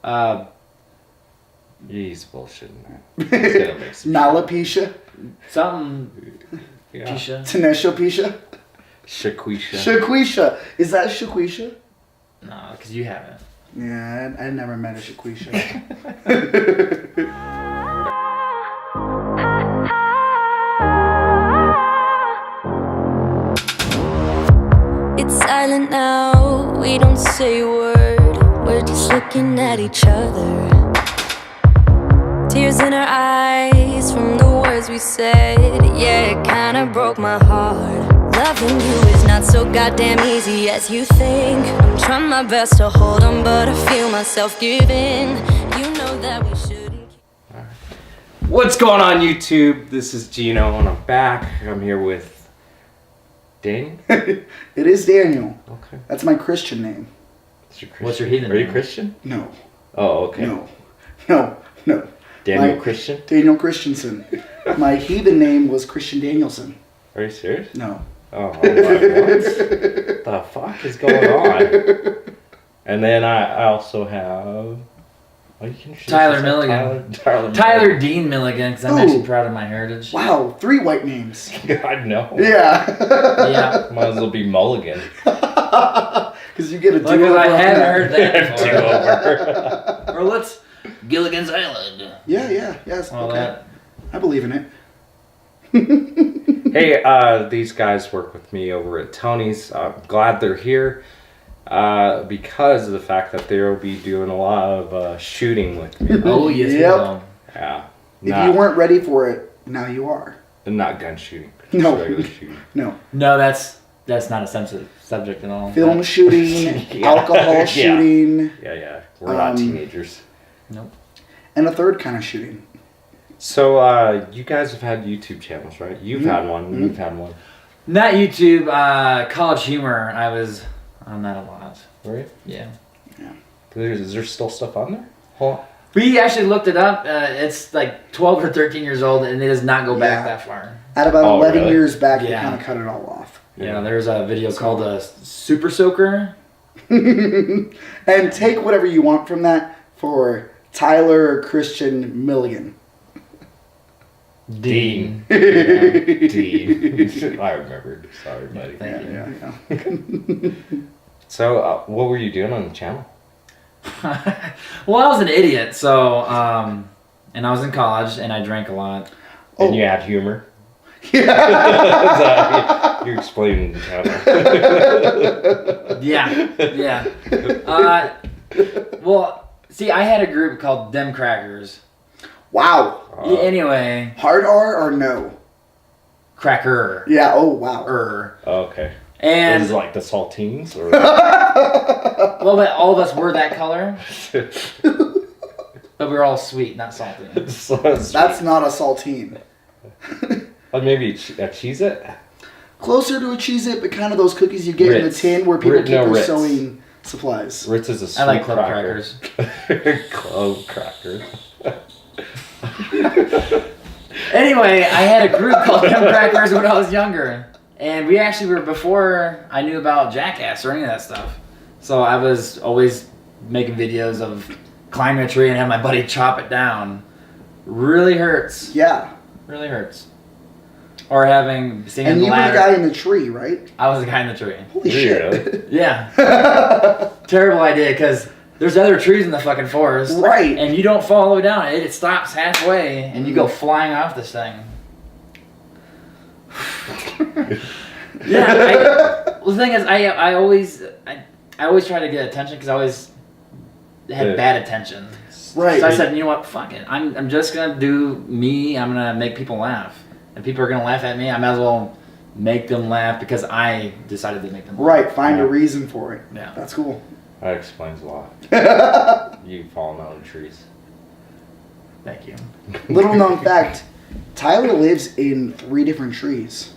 Uh, He's bullshitting that. He's gonna make some Alopecia? something. yeah. Pisha. Teneshopecia? Shaquisha. Shaquisha. Is that Shaquisha? No, because you haven't. Yeah, I never met a Shaquisha. It's silent now, we don't say a word. We're just looking at each other. Tears in our eyes from the words we said. Yeah, it kinda broke my heart. Loving you is not so goddamn easy as you think. I'm trying my best to hold on, but I feel myself giving. You know that we shouldn't. What's going on, YouTube? This is Gino, and I'm back. I'm here with Daniel. It is Daniel. Okay. That's my Christian name. What's your heathen Are you name? Christian? No. Oh, okay. No. Daniel My- Christian? Daniel Christensen. My heathen name was Christian Danielson. Are you serious? No. Oh, I'm like, what the fuck is going on? And then I also have. Oh, you can Tyler yourself Milligan. Tyler Dean Milligan, because I'm Ooh. actually proud of my heritage. Wow, 3 white names. I know. Yeah. Yeah. Might as well be Mulligan. Because you get a Look, do-over. I on haven't that. heard that Two before. over. Or let's Gilligan's Island. Yes. All Okay. that. I believe in it. Hey, these guys work with me over at Tony's. I'm glad they're here because of the fact that they'll be doing a lot of shooting with me. Oh, yes, Yep. we will. Yeah. If you weren't ready for it, now you are. Not gun shooting. No. Regular shooting. No. No, that's not a sensitive subject at all. Film shooting, Yeah. alcohol Yeah. shooting, Yeah. We're not teenagers. Nope. and a third kind of shooting. So, you guys have had YouTube channels, right? You've had one. You've had one. Not YouTube, College Humor. I was on that a lot. Right? Yeah. Is there still stuff on there? Hold on. We actually looked it up. It's like 12 or 13 years old, and it does not go back Yeah. that far. At about Oh, 11 really? years back, they Yeah. kind of cut it all off. Yeah, there's a video called Super Soaker. And take whatever you want from that for Tyler Christian Milligan. Dean. Yeah. Dean. I remembered. Sorry, buddy. Thank you. Yeah. So, what were you doing on the channel? Well, I was an idiot, so and I was in college, and I drank a lot. Oh. And you had humor? Yeah. You're explaining the channel. Yeah. Well, see, I had a group called Dem Crackers. Wow. Yeah, anyway, Hard R or no? Cracker. Yeah. Oh, wow. Okay. And Is it like the saltines? Or? well, but all of us were that color, but we were all sweet, not salty. That's not a saltine. Or maybe a Cheez-It? Closer to a Cheez-It, but kind of those cookies you get in the Ritz. tin where people Ritz, keep no, their Ritz. sewing supplies. Ritz is a sweet I like club cracker. crackers. Club crackers. Anyway, I had a group called Dem Crackers when I was younger, and we actually were before I knew about Jackass or any of that stuff. So I was always making videos of climbing a tree and have my buddy chop it down. Really hurts. Yeah. Really hurts. Or having singing And the you were the ladder. guy in the tree, right? I was the guy in the tree. Holy shit. Really? Yeah. Terrible idea because there's other trees in the fucking forest. Right. And you don't fall all the way down. It stops halfway and you go flying off this thing. Yeah. Well, the thing is, I always try to get attention because I always had Yeah. bad attention. Right. So I said, you know what? Fuck it. I'm just gonna do me. I'm gonna make people laugh. If people are gonna laugh at me, I might as well make them laugh because I decided to make them laugh. Right. Find Yeah. a reason for it. Yeah. That's cool. That explains a lot. You falling out of trees. Thank you. Little known fact, Tyler lives in 3 different trees.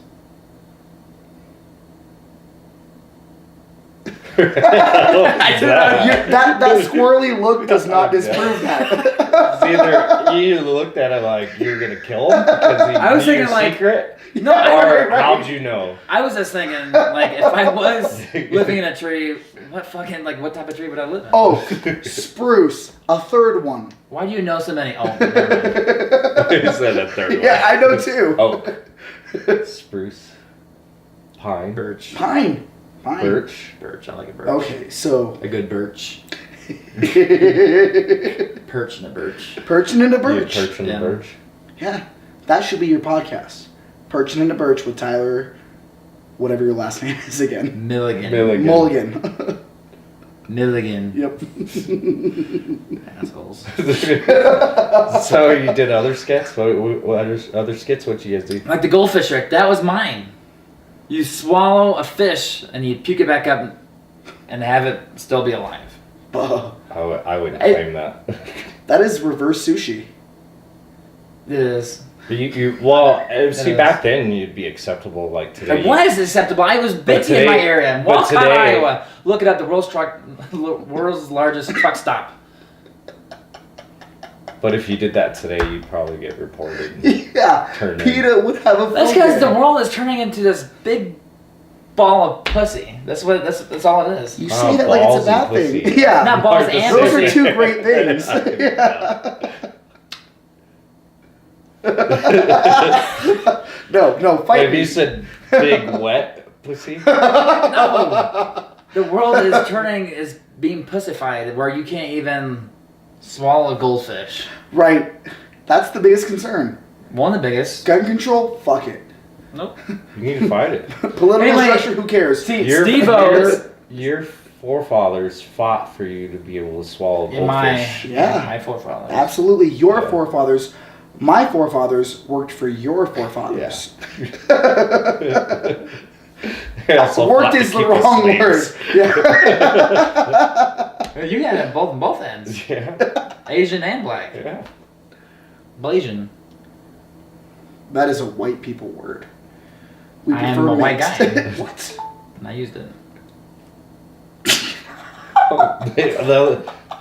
I don't know. That squirrely look does not disprove that. It's either you looked at it like you're gonna kill him because he I was knew your thinking, like, secret, No, or I, how'd you know? I was just thinking, like, if I was living in a tree, what fucking, like, what type of tree would I live in? Oh, spruce. A third one. Why do you know so many? Oh, never mind. You said a third one. Yeah, I know too. Oak. Spruce. Pine. Birch. Pine. Birch. Birch. I like a birch. Okay, so A good birch. Perch and a birch. perching into You birch. perch in Yeah. the birch. Yeah, that should be your podcast. Perching into birch with Tyler, whatever your last name is again. Milligan. Milligan. Mulligan. Milligan. Yep. Assholes. So you did other skits? What other skits? What you guys do? Like the goldfish trick. That was mine. You swallow a fish and you puke it back up and have it still be alive. I wouldn't Hey. claim that. That is reverse sushi. It is. See, is. back then you'd be acceptable like today. It was acceptable. I was big today- in my area. but Walcott, today- Iowa. Look it up. The world's largest truck stop. But if you did that today, you'd probably get reported. Yeah, Turn in. PETA would have a. That's field because the day. world is turning into this big ball of pussy. That's all it is. You Oh, say that like it's balls a bad and thing. pussy. Yeah, Not balls Hard to and those say. are two great things. No, fight If me. you said big wet pussy, No. The world is being pussified where you can't even swallow a goldfish. Right, that's the biggest concern. One of the biggest. Gun control, fuck it. Nope. you need to fight it. Political Anyway, structure, who cares? See, Your- Steve-O's Your forefathers fought for you to be able to swallow in my goldfish. Yeah. my forefathers. Absolutely, your Yeah. forefathers, my forefathers worked for your forefathers. They also Worked fought to is the keep us wrong word. slaves. Yeah. You had it both ends. Yeah. Asian and black. Yeah. Blasian. That is a white people word. We I am a white mixed. guy. What? And I used it.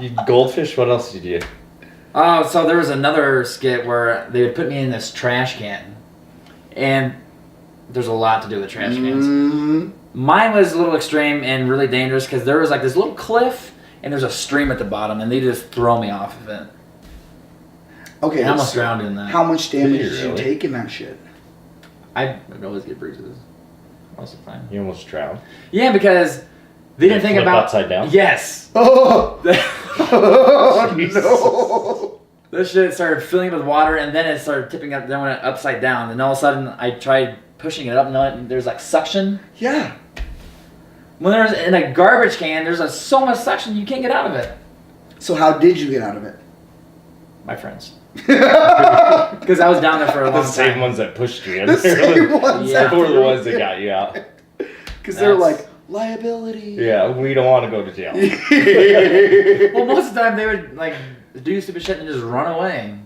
You goldfish. What else did you do? Oh, so there was another skit where they would put me in this trash can. And there's a lot to do with trash cans. Mm, Mine was a little extreme and really dangerous because there was like this little cliff and there's a stream at the bottom and they just throw me off of it. okay. And I almost so drowned in that. how much damage Did you did you really? take in that shit? I would always get bruises. Most of the time. You almost drowned. Yeah, because they didn't think flip about upside down? Yes. Oh, oh Jesus. no! This shit started filling with water and then it started tipping up, then went upside down. And all of a sudden I tried pushing it up and there's like suction. Yeah. When there's in a garbage can, there's so much suction you can't get out of it. So how did you get out of it? My friends. Because I was down there for a The long same time. ones that pushed you in. The same ones. Yeah. They were the ones that got you out. Because they're That's- like liability. Yeah, we don't want to go to jail. Well, most of the time they would like do stupid shit and just run away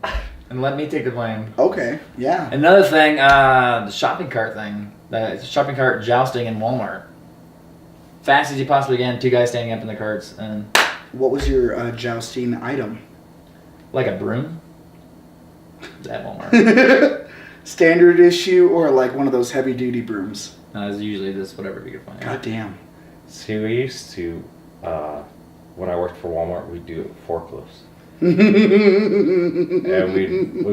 and let me take the blame. Okay. Yeah. Another thing, the shopping cart thing. The shopping cart jousting in Walmart. Fast as you possibly can, two guys standing up in the carts and What was your jousting item? like a broom. At Walmart. Standard issue or like one of those heavy duty brooms? It's usually just whatever you could find. God damn. See, we used to, when I worked for Walmart, we'd do forklifts. And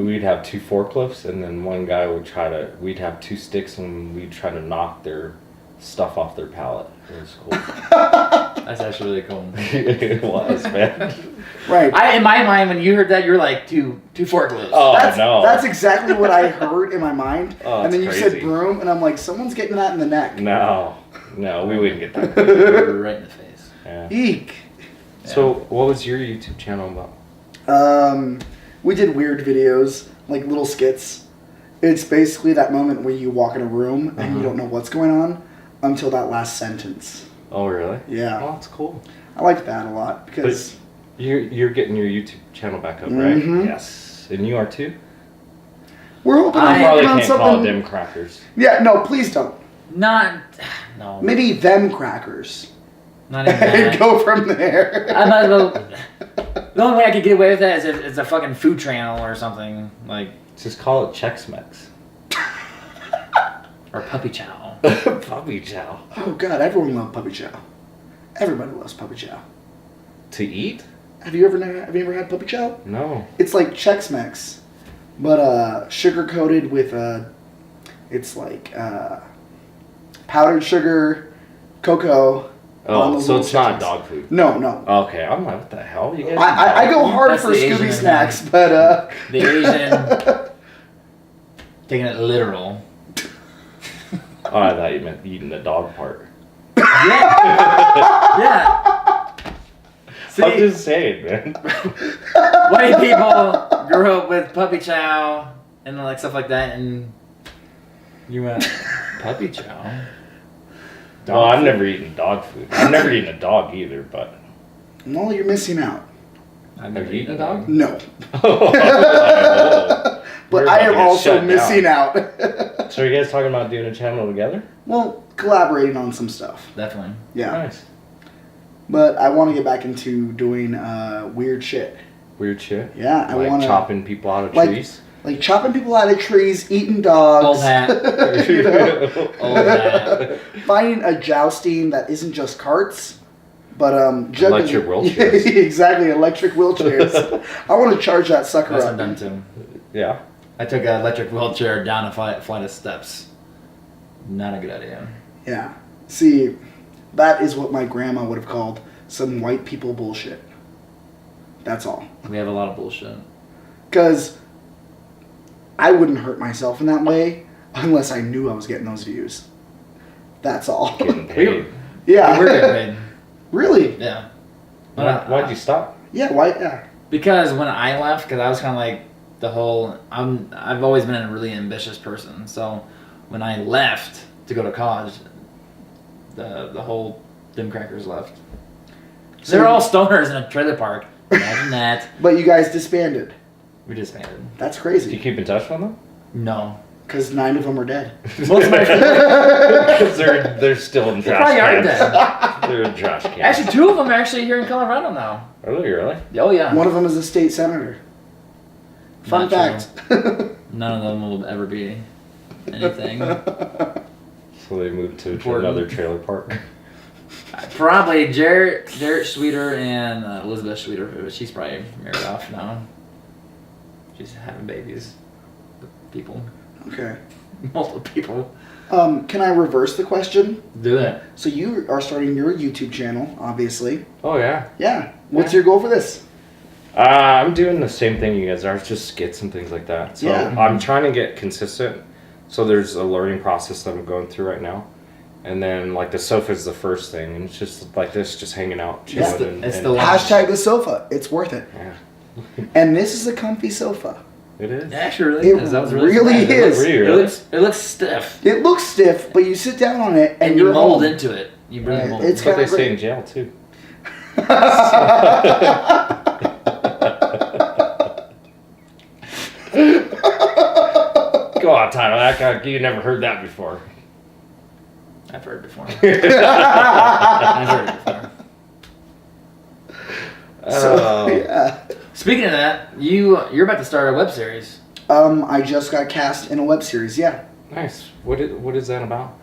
we'd have two forklifts, and then one guy we'd have two sticks, and we'd try to knock their stuff off their pallet. It was cool. That's actually really cool. It was, man. Right. In my mind, when you heard that, you're like two forklifts. Oh, That's, no. that's exactly what I heard in my mind. Oh, and then you that's said crazy. broom, and I'm like, someone's getting that in the neck. No, we wouldn't get that. Right in the face. Yeah. Eek. So, what was your YouTube channel about? We did weird videos, like little skits. It's basically that moment where you walk in a room and you don't know what's going on until that last sentence. Oh, really? Yeah. Oh, that's cool. I like that a lot because You're getting your YouTube channel back up, right? Mhm. Yes. And you are too? we're hoping I to Probably working on can't call something. them crackers. Yeah, no, please don't. No. Maybe them crackers. Not even And that. go from there. I might as well. The only way I could get away with that is if it's a fucking food channel or something like, Just call it Chex Mix. or puppy chow. Puppy chow. Oh god, everyone loved Puppy Chow. Everybody loves puppy chow. To eat? Have you ever had puppy chow? No. It's like Chex Mix, but sugar coated with it's like powdered sugar, cocoa. on Oh, those so little it's not chickens. dog food. No. Okay, I'm like, what the hell? You guys? I go hard That's for the Scooby Asian snacks, but The Asian taking it literal. Oh, I thought you meant eating the dog part. Yeah. See, I'm just saying, man. white people grew up with puppy chow and like stuff like that, and you went puppy chow. Well, I've never eaten dog food. I've never eaten a dog either, but. well, you're missing out. I've Have you eaten a dog? No, Oh, but We're I about to am get also shut down. missing out. So are you guys talking about doing a channel together? Well, collaborating on some stuff. Definitely. Yeah, Nice. but I want to get back into doing weird shit. Weird shit. Yeah, I Like want to chopping people out of like- trees. like chopping people out of trees, eating dogs. Old hat. You know? Old hat. Finding a jousting that isn't just carts, but juggling. Electric wheelchairs. Exactly, electric wheelchairs. I want to charge that sucker That's up. what I've done too. Yeah. I took an electric wheelchair down a flight of steps. Not a good idea. Yeah. See, that is what my grandma would have called some white people bullshit. That's all. We have a lot of bullshit. Because I wouldn't hurt myself in that way unless I knew I was getting those views. That's all. Getting paid. Yeah. We're getting paid. Really? Yeah. Why'd you stop? Yeah. Why? Yeah. Because when I left, because I was kind of like the whole. I've always been a really ambitious person. So when I left to go to college, the whole Dim Crackers left. So- They're all stoners in a trailer park. Imagine that. But you guys disbanded. We disbanded. That's Do you crazy. keep in touch with them? No. Because 9 of them are dead. Most of my Because they're still in They trash probably are cans. dead. They're in trash cans. Actually, 2 of them are actually here in Colorado now. Really? Oh yeah. One of them is a state senator. Fun Not fact. None of them will ever be anything. So they moved to Important. another trailer park. Probably Jarrett Sweeter and Elizabeth Sweeter, but she's probably married off now. She's having babies with people, Okay. multiple people. Can I reverse the question? Do that. So you are starting your YouTube channel, obviously. Oh yeah. Yeah. What's Yeah. your goal for this? I'm doing the same thing you guys are, just skits and things like that. So Yeah. I'm trying to get consistent. So there's a learning process that I'm going through right now. And then like the sofa's the first thing, and it's just like this, just hanging out, chilling. It's the- it's and the one- Hashtag the sofa. It's worth it. yeah, And this is a comfy sofa. it is. It actually really It is. That was really smart. is. Really? It looks stiff, It looks stiff, but you sit down on it and, and you you're mold home. into it. You really Right. mold. It's But they kinda stay great. in jail too. Go on, Tyler. That guy, you never heard that before. I've heard it before. I've heard it before. So, Oh. yeah. Speaking of that, you're about to start a web series. I just got cast in a web series, yeah. Nice. What is that about?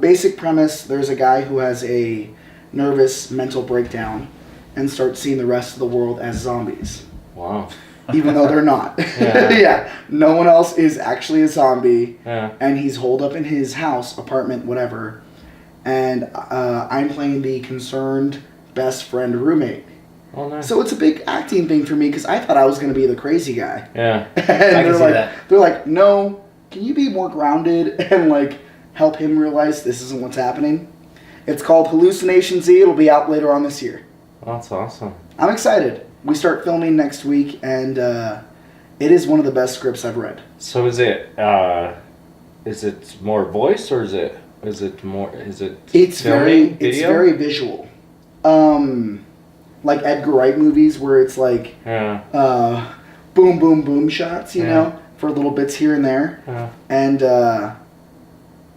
Basic premise, there's a guy who has a nervous mental breakdown and starts seeing the rest of the world as zombies. Wow. Even though they're not. Yeah. Yeah. No one else is actually a zombie. Yeah. And he's holed up in his house, apartment, whatever. And I'm playing the concerned best friend roommate. Oh, nice. So it's a big acting thing for me because I thought I was going to be the crazy guy. Yeah. And can see that. they're like, no, can you be more grounded and like help him realize this isn't what's happening? It's called Hallucination Z. It'll be out later on this year. That's awesome. I'm excited. We start filming next week, and it is one of the best scripts I've read. So is it more voice or is it It's filming, it's video? very visual. Like Edgar Wright movies where it's like Yeah. boom boom boom shots, you Yeah. know, for little bits here and there. Yeah. And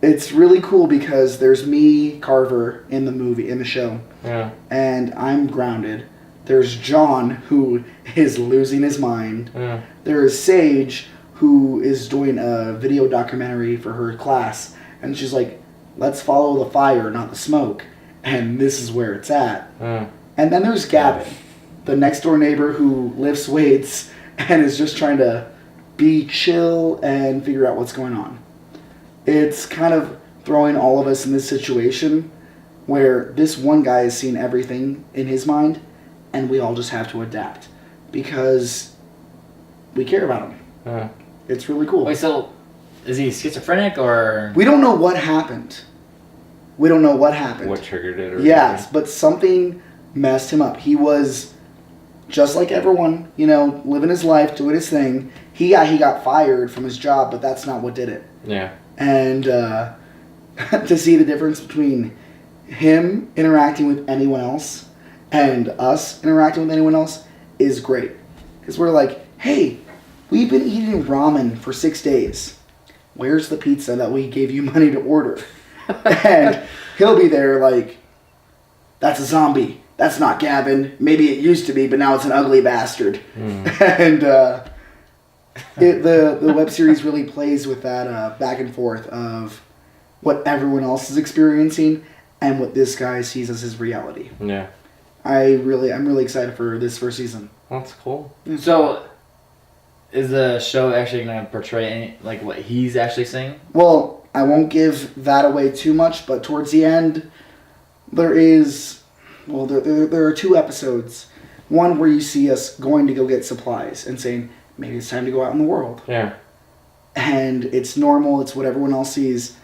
it's really cool because there's me, Carver, in the show, Yeah. and I'm grounded. There's John, who is losing his mind. Yeah. There is Sage, who is doing a video documentary for her class, and she's like, let's follow the fire, not the smoke. and this is where it's at. Mm. And then there's Gavin, the next door neighbor who lifts weights and is just trying to be chill and figure out what's going on. It's kind of throwing all of us in this situation where this one guy has seen everything in his mind, and we all just have to adapt because we care about him. Mm. It's really cool. Wait, so is he schizophrenic or? We don't know what happened. What triggered it? Or Yes, anything? but something messed him up. He was just like everyone, living his life, doing his thing. He got fired from his job, but that's not what did it. Yeah. And to see the difference between him interacting with anyone else and us interacting with anyone else is great. Because we're like, hey, we've been eating ramen for 6 days. Where's the pizza that we gave you money to order? And he'll be there like, that's a zombie. That's not Gavin. Maybe it used to be, but now it's an ugly bastard. And the web series really plays with that back and forth of what everyone else is experiencing and what this guy sees as his reality. Yeah. I'm really excited for this first season. That's cool. So, is the show actually going to portray any, like what he's actually saying? Well, I won't give that away too much, but towards the end, there are 2 episodes. One where you see us going to go get supplies and saying, maybe it's time to go out in the world. Yeah. And it's normal, it's what everyone else sees.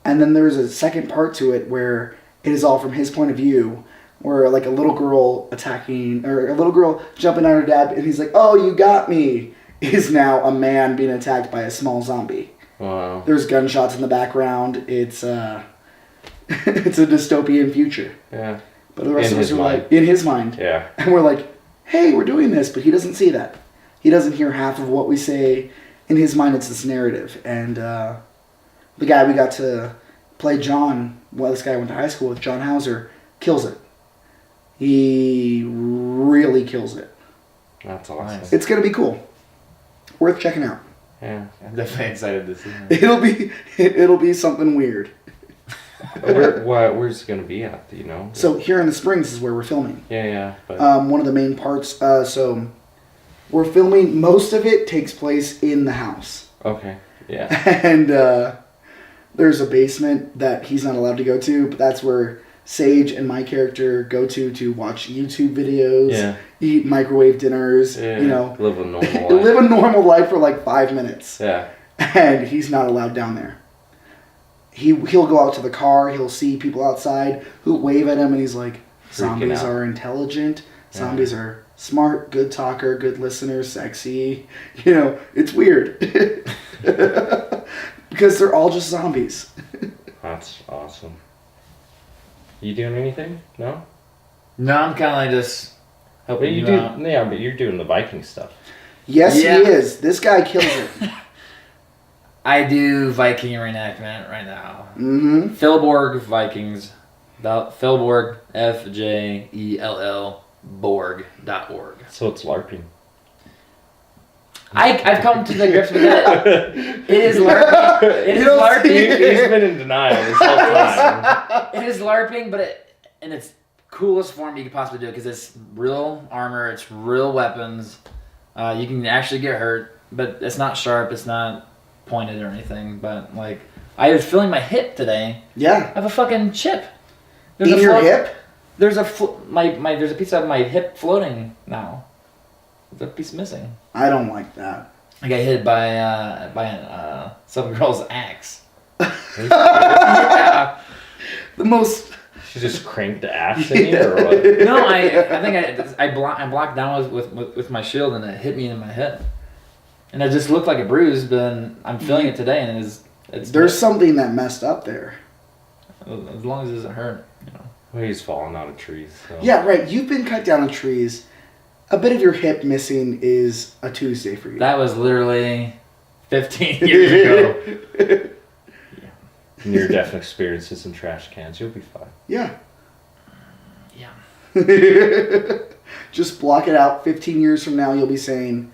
And then there's a second part to it where it is all from his point of view, where like a little girl jumping on her dad, and he's like, "Oh, you got me," is now a man being attacked by a small zombie. Wow. There's gunshots in the background. It's it's a dystopian future. Yeah. But the rest In of us his are mind. like, in his mind. Yeah. And we're like, hey, we're doing this, but he doesn't see that. He doesn't hear half of what we say. In his mind, it's this narrative. And the guy we got to play John, this guy I went to high school with, John Hauser, kills it. He really kills it. That's awesome. Nice. It's going to be cool. Worth checking out. Yeah. I'm definitely excited to see it. It'll be something weird. Where's it gonna be at? Do you know? So here in the Springs is where we're filming. Yeah. But One of the main parts. So we're filming. Most of it takes place in the house. okay. Yeah. And there's a basement that he's not allowed to go to, but that's where Sage and my character go to watch YouTube videos, Yeah. eat microwave dinners, Yeah. Live a normal life. live a normal life for like 5 minutes. Yeah. And he's not allowed down there. He'll go out to the car, he'll see people outside who wave at him, and he's like, zombies out. are intelligent, Yeah. zombies are smart, good talker, good listener, sexy. It's weird. Because they're all just zombies. That's awesome. You doing anything? No. No, I'm kind of like just But helping you you do. out. Yeah, but you're doing the Viking stuff. Yes, Yeah. he is. This guy kills it. I do Viking reenactment right now. Mm-hmm. Philborg Vikings. Philborg, FJELL Borg.org. So it's LARPing. I've come to the grips with that. It is LARPing. It is You don't see LARPing. He's been in denial this whole time. It is LARPing, but in its coolest form you could possibly do it because it's real armor, it's real weapons. You can actually get hurt, but it's not sharp, it's not pointed or anything. But like, I was feeling my hip today. Yeah. I have a fucking chip. In your hip? There's a there's a piece of my hip floating now. There's a piece missing. I don't like that. I got hit by some girl's axe. He's- Yeah. The most... She just cranked the axe in you, or what? No, I think I blocked down with my shield and it hit me in my head, and it just looked like a bruise. But then I'm feeling it today, and it's There's something that messed up there. as long as it doesn't hurt, you know. Well, he's falling out of trees. So. Yeah, right. You've been cut down in trees. A bit of your hip missing is a Tuesday for you. That was literally 15 years ago. Near-death experiences in trash cans. You'll be fine. Yeah. Yeah. Just block it out. 15 years from now, you'll be saying,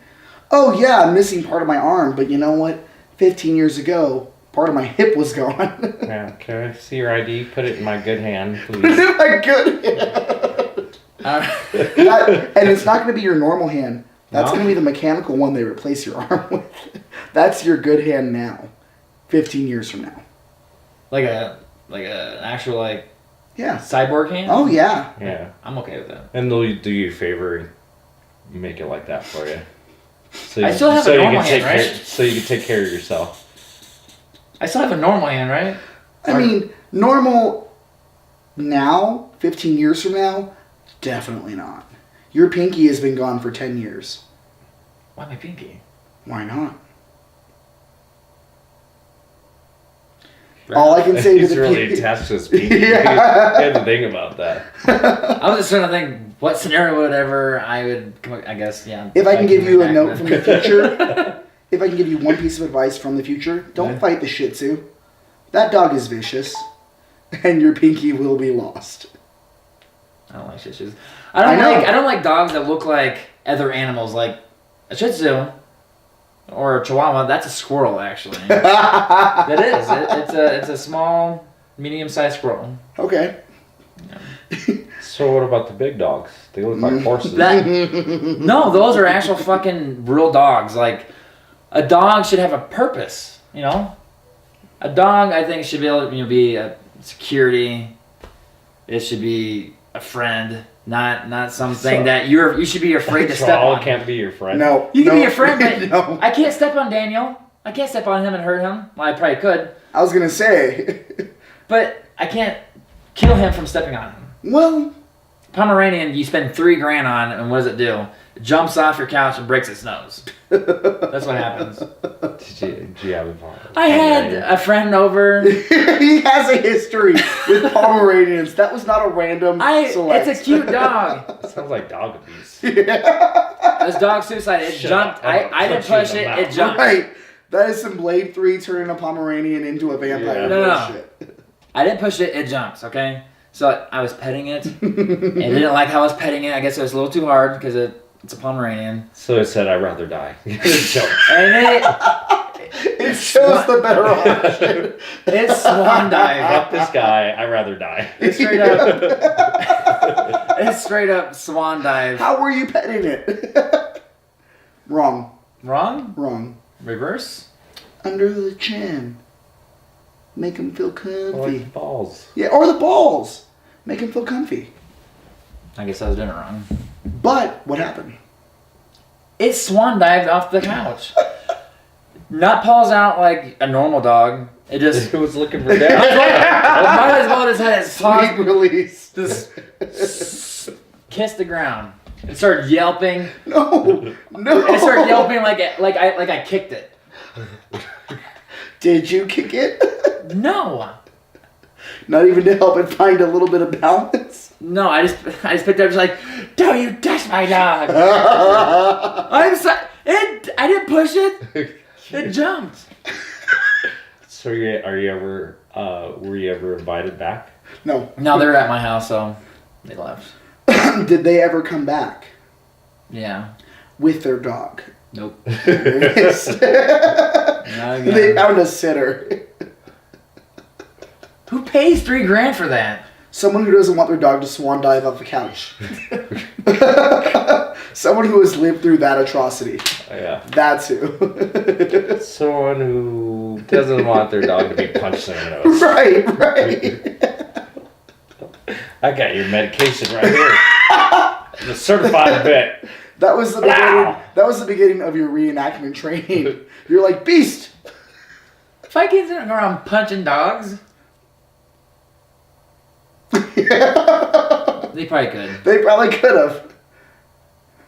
oh, yeah, I'm missing part of my arm. But you know what? 15 years ago, part of my hip was gone. Yeah, can I see your ID? Put it in my good hand, Put please. it in my good hand. And it's not going to be your normal hand. That's No? going to be the mechanical one they replace your arm with. That's your good hand now. 15 years from now. Like an actual like Yeah. cyborg hand. Oh, yeah. Yeah. I'm okay with that. And they'll do you a favor and make it like that for you. So I still have a you normal can take hand, right? so you can take care of yourself. I still have a normal hand, right? I mean, normal now, 15 years from now, definitely not. Your pinky has been gone for 10 years. Why my pinky? Why not? All I can say to He's the really pinky... attached to his pinky. Yeah. You had to think about that. I was just trying to think what scenario would ever I would. I guess yeah. If I can give you a back note with- from the future, if I can give you one piece of advice from the future, don't Yeah. fight the Shih Tzu. That dog is vicious, and your pinky will be lost. I don't like Shih Tzus. I know. don't like dogs that look like other animals, like a Shih Tzu or a Chihuahua. That's a squirrel, actually. That is. It's a small, medium-sized squirrel. Okay. So what about the big dogs? They look like horses. No, those are actual fucking real dogs. Like a dog should have a purpose. You know, a dog I think should be able to be a security. It should be a friend, not something So- that you should be afraid to step Chihuahua on. can't be your friend. No. You can no, be a friend, but no. I can't step on Daniel. I can't step on him and hurt him. Well, I probably could, I was gonna say, but I can't kill him from stepping on him. well, Pomeranian, you spend $3,000 on, and what does it do? It jumps off your couch and breaks its nose. That's what happens. Did you have a problem? I had a friend over. he has a history with Pomeranians. That was not a random select. It's a cute dog. Sounds like dog abuse. It was dog suicide. It Shut jumped. up. I'm I gonna didn't punch you push in it. the It mouth. jumped. Right. That is some Blade 3 turning a Pomeranian into a vampire. Yeah. No. Bullshit. I didn't push it. It jumped. Okay. So I was petting it. It didn't like how I was petting it. I guess it was a little too hard because it's a Pomeranian. So it said, "I'd rather die." Joke. And then It shows the better option. it swan dive. Fuck this guy. I'd rather die. It straight up. It straight up swan dive. How were you petting it? Wrong. Wrong? Wrong. Reverse? Under the chin. Make him feel comfy. Like balls. Yeah, or the balls. Make him feel comfy. I guess I was doing it wrong. But what happened? It swan dived off the couch. Not paws out like a normal dog. It just Who was looking for death? might as well just had its Sweet paws release. just kiss the ground. It started yelping. No. No. It started yelping like I kicked it. Did you kick it? No. Not even to help it find a little bit of balance? No, I just picked it up just like, don't you touch my dog. I'm sorry. I didn't push it. It jumped. So were you ever invited back? No. No, they're at my house, so they left. Did they ever come back Yeah. with their dog? Nope. Yes. Not They again. found a sitter. Who pays $3,000 for that? Someone who doesn't want their dog to swan dive off the couch. Someone who has lived through that atrocity. Oh, yeah. That's who. Someone who doesn't want their dog to be punched in the nose. Right, right. I got your medication right here. The certified vet. That was the beginning. Wow. That was the beginning of your reenactment training. You're like, beast. If I get around punching dogs, Yeah. they probably could. They probably could have.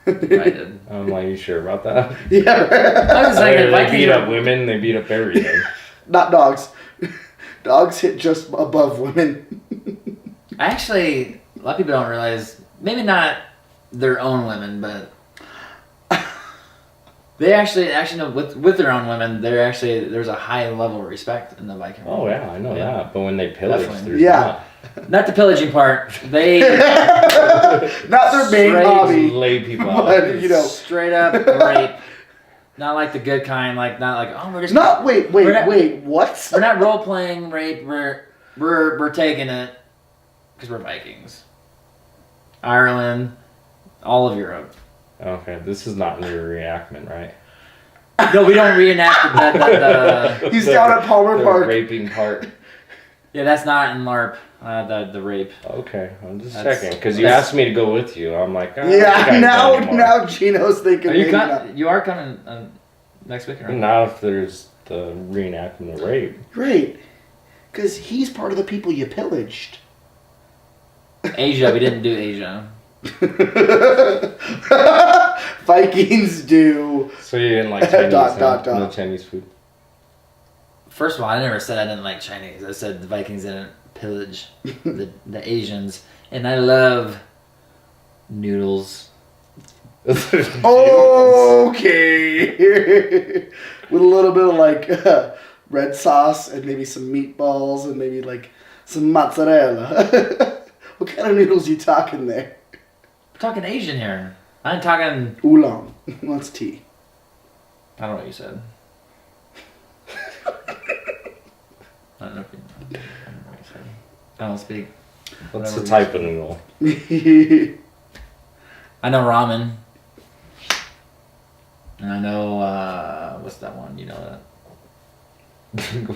Probably did. I'm like, you sure about that? Yeah. I was like, if I They beat can up women, they beat up everything. Not dogs. Dogs hit just above women. Actually, a lot of people don't realize, maybe not their own women, but they actually know with their own women, there's a high level of respect in the Viking. Oh yeah, I know Yeah. that. But when they pillage, Definitely. there's Yeah. Not the pillaging part. They Not their main Straight not. hobby. Lay people out. But, you know. straight up rape. Not like the good kind. Like not like oh we're just Not wait, We're not- what? We're not role playing rape. We're taking it because we're Vikings. Ireland, all of Europe. Okay, this is not in your reenactment, right? No, we don't reenact the He's down at Palmer the Park. raping part. yeah, that's not in LARP. The rape. Okay, I'm just That's- checking because you that's- asked me to go with you. I'm like, oh, Yeah, now Gino's thinking. Are you maybe not. You are coming next week, right? Not if there's the reenactment of rape. Great, because he's part of the people you pillaged. Asia, we didn't do Asia. Vikings do. So you didn't like Chinese? Dot, huh? dot, dot. No Chinese food. First of all, I never said I didn't like Chinese. I said the Vikings didn't pillage the Asians, and I love noodles. Okay. With a little bit of like red sauce and maybe some meatballs and maybe like some mozzarella. What kind of noodles you talking there? We're talking Asian here. I'm talking. Oolong. What's tea? I don't know what you said. I don't know. I don't know what you said. I don't speak. What's Whatever the you type of noodle? I know ramen. And I know what's that one? You know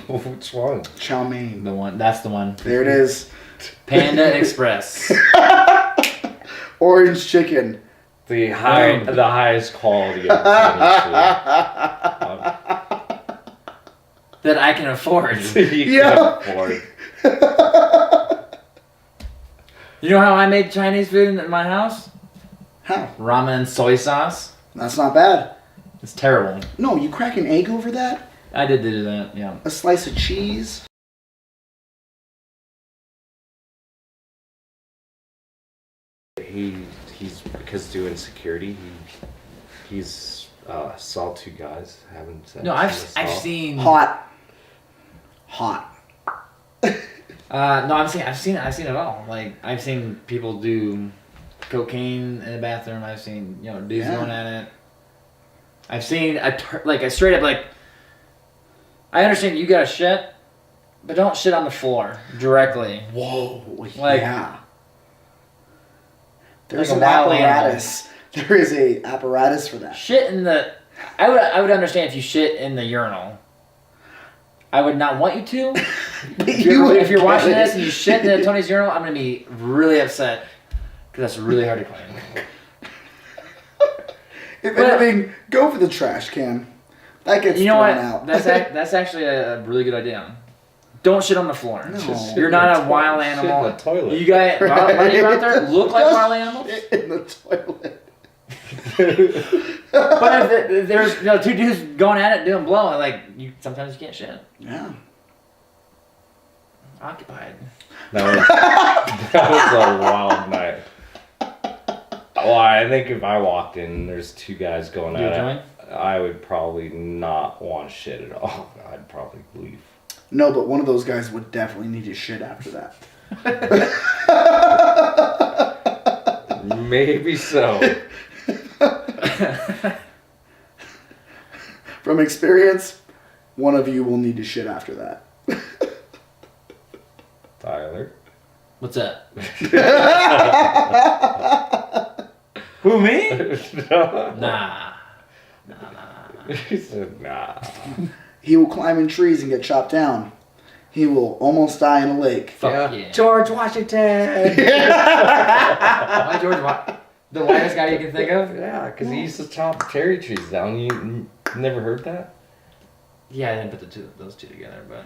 Which one? Chow mein. the one. That's the one. There it is. Panda Express. Orange chicken. The highest quality of Chinese That I can afford. food. You Yeah. can afford. You know how I made Chinese food in my house? How? Ramen and soy sauce. That's not bad. It's terrible. No, you crack an egg over that? I did do that, yeah. A slice of cheese? He's because doing security. He's saw two guys having sex. No, in I've the stall. seen. Hot. No, I've seen it all. Like I've seen people do cocaine in the bathroom. I've seen dudes Yeah. going at it. I've seen a straight up like. I understand you got to shit, but don't shit on the floor directly. Whoa. Like- yeah. There's like a an wild apparatus. There is a apparatus for that. Shit in the. I would understand if you shit in the urinal. I would not want you to. If you're watching this and you shit in the Tony's urinal, I'm gonna be really upset because that's really hard to clean. If But- anything, go for the trash can. That gets You know thrown what? out. That's actually a really good idea. Don't shit on the floor. No. You're not a wild Shit in animal. the toilet. You guys, when you out there, look like Just wild animals. shit in the toilet. But if there's two dudes going at it doing blow, like sometimes you can't shit. Yeah. Occupied. That was a wild night. Well, I think if I walked in and there's two guys going You at join? it, I would probably not want shit at all. I'd probably leave. No, but one of those guys would definitely need his shit after that. Maybe so. From experience, one of you will need to shit after that. Tyler. What's that? Who, me? No. Nah. He said, nah. He will climb in trees and get chopped down. He will almost die in a lake. Fuck yeah. George Washington. Why George? The whitest guy you can think of? Yeah, because he used to chop cherry trees down. You never heard that? Yeah, I didn't put those two together, but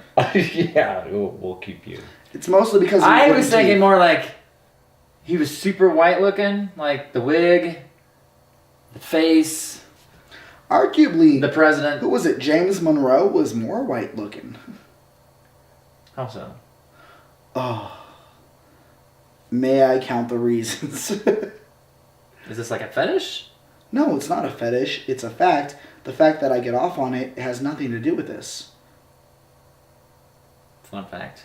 Yeah, we'll keep you. It's mostly because of I wooden was thinking teeth. more like he was super white looking, like the wig, the face, Arguably, the president. who was it? James Monroe was more white looking. How so? Oh. May I count the reasons? Is this like a fetish? No, it's not a fetish. It's a fact. The fact that I get off on it has nothing to do with this. Fun fact.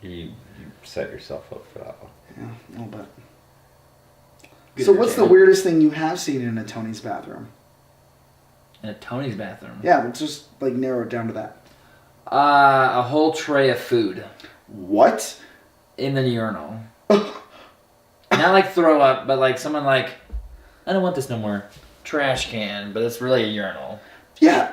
You set yourself up for that one. Yeah, a little bit. Good So what's the entertainment. weirdest thing you have seen in a Tony's bathroom? In a Tony's bathroom? Yeah, let's just like narrow it down to that. A whole tray of food What? in the urinal. Not like throw up, but like someone like, I don't want this no more. Trash can, but it's really a urinal. Yeah.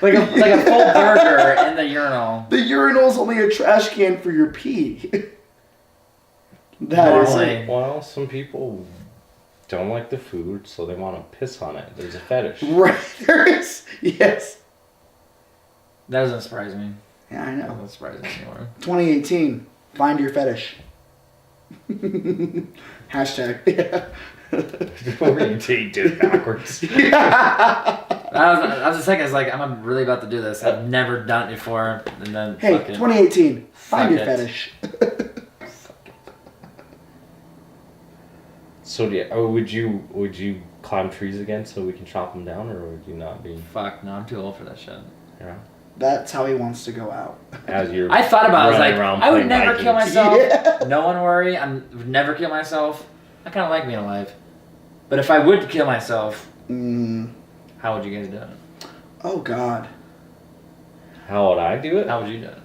Like a full burger in the urinal. The urinal's only a trash can for your pee. That is Normally. it. Well, some people don't like the food, so they want to piss on it. There's a fetish. Right, there is. Yes. That doesn't surprise me. Yeah, I That know. doesn't surprise me anymore. 2018. Find your fetish. Hashtag. Yeah. You did it backwards. I was just thinking, it's like, I'm really about to do this. I've never done it before. And then, Hey, fuck it. 2018. Find Fuck your it. fetish. So would you climb trees again so we can chop them down, or would you not be? Fuck, no, I'm too old for that shit. Yeah. That's how he wants to go out. As you're. I thought about it. I was running like, around I would playing never kill Vikings. myself. Yeah. No one worry. I would never kill myself. I kind of like being alive. But if I would kill myself, how would you guys do it? Oh, God. How would I do it? How would you do it?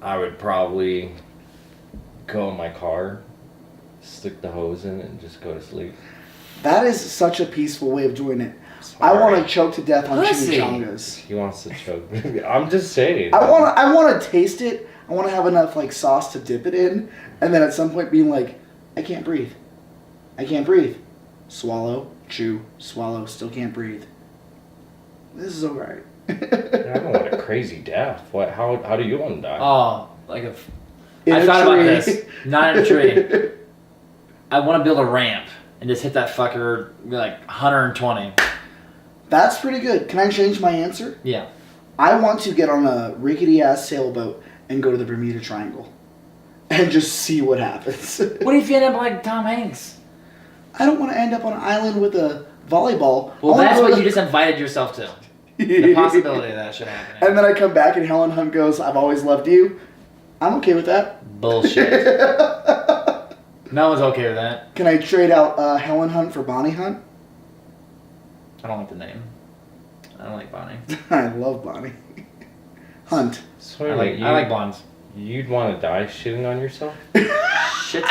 I would probably go in my car, stick the hose in it, and just go to sleep. That is such a peaceful way of doing it. I Sorry. want to choke to death on Pussy. chimichangas. He wants to choke. I'm just saying. I want to taste it. I want to have enough like sauce to dip it in, and then at some point being like, I can't breathe. I can't breathe. Swallow, chew, swallow, still can't breathe. This is alright. I don't want a crazy death. What? How do you want to die? Oh, like if In I a thought about tree. this. Not in a tree. I want to build a ramp and just hit that fucker like 120. That's pretty good. Can I change my answer? Yeah. I want to get on a rickety ass sailboat and go to the Bermuda Triangle, and just see what happens. What if you end up like Tom Hanks? I don't want to end up on an island with a volleyball. Well, I wanna that's go what to you just invited yourself to. The possibility of that shit happening. And then I come back and Helen Hunt goes, "I've always loved you." I'm okay with that. Bullshit. No one's okay with that. Can I trade out Helen Hunt for Bonnie Hunt? I don't like the name. I don't like Bonnie. I love Bonnie Hunt. So I wait, like blondes. You'd want to die shitting on yourself? Shit.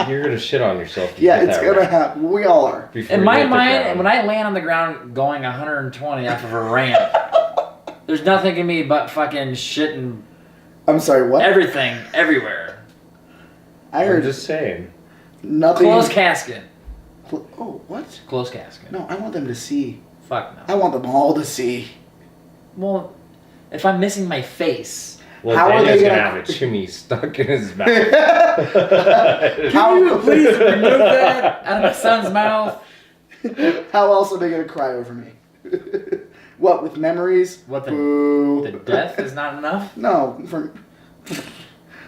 You're gonna shit on yourself. if you Yeah, get it's that gonna right. happen. We all are. Before In you my hit the mind, ground. when I land on the ground going 120 off of a ramp, there's nothing in me but fucking shit and I'm sorry. What? everything everywhere. I I'm heard just saying. nothing. Closed casket. Oh, what? Closed casket. No, I want them to see. Fuck no. I want them all to see. Well, if I'm missing my face, Well, How are Daniel's they gonna gonna- have a chimney stuck in his mouth. How, please remove that out of my son's mouth. How else are they gonna cry over me? What, with memories? What the- Boo. The death is not enough. No,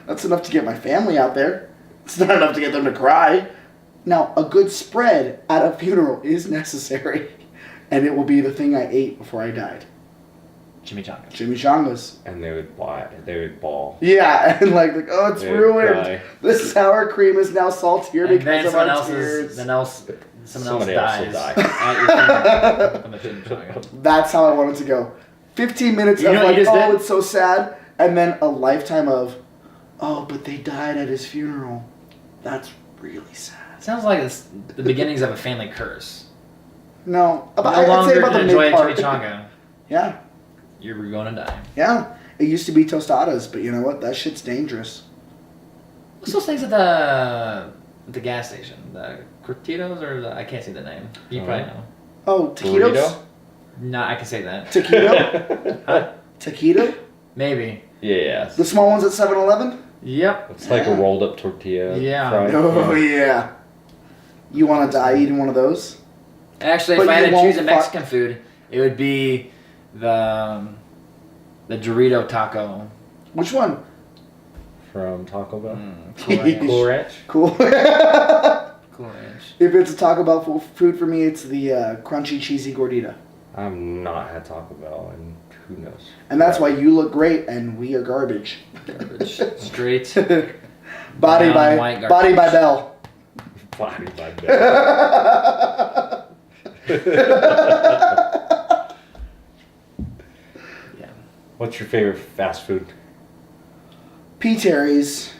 that's enough to get my family out there. It's not enough to get them to cry. Now, a good spread at a funeral is necessary, and it will be the thing I ate before I died. Chimichanga. Chimichangas. And they would bawl. Yeah, and like oh, it's They would ruined. cry. The sour cream is now saltier And because then of someone our else tears. someone else Somebody else will dies die. at your funeral from a chimichanga. That's how I want it to go. 15 minutes You of know what like, you just oh, did? it's so sad, and then a lifetime of, oh, but they died at his funeral. That's really sad. Sounds like it's the beginnings of a family curse. No, No I'd say longer about the can enjoy mid a part. chimichanga. Yeah, You're going to die. yeah. It used to be tostadas, but you know what? That shit's dangerous. What's those things at the gas station? The Cortitos or I can't say the name. You probably know. Oh, taquitos? Burrito? No, I can say that. Taquito? Huh? Taquito? Maybe. Yes. The small ones at 7-Eleven? Yep. It's like a rolled up tortilla. Yeah. fry. Oh, yeah. You want to die eating one of those? Actually, But if I you had to won't choose a Mexican food, it would be the Dorito taco. Which one? From Taco Bell. Cool Ranch. Cool Ranch. Cool. Cool Ranch. If it's a Taco Bell food for me, it's the crunchy, cheesy gordita. I've not had Taco Bell, and who knows. And that's why you look great and we are garbage. Garbage. Straight. Body Brown, by white garbage. Body by Bell. Body by bed. Yeah. What's your favorite fast food? P. Terry's.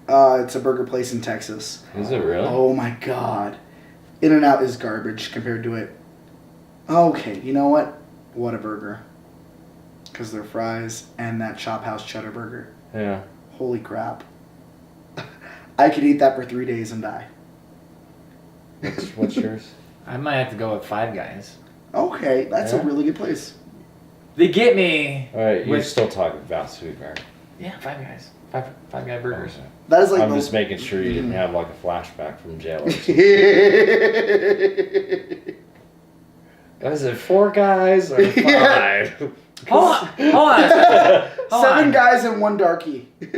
It's a burger place in Texas. Is it really? Oh my god. In-N-Out is garbage compared to it. Okay, you know what? What a burger. Because their fries and that Chop House cheddar burger. Yeah. Holy crap. I could eat that for 3 days and die. What's yours? I might have to go with Five Guys. Okay, that's a Yeah? really good place. They get me. All right, you're With- still talking fast food, right? Yeah, Five Guys. Five Guy burgers. That is like I'm the- just making sure you didn't have like a flashback from jail. Or something. Is it 4 guys or 5? Yeah. Hold on a second. Hold Seven on. guys and one darkie. Hold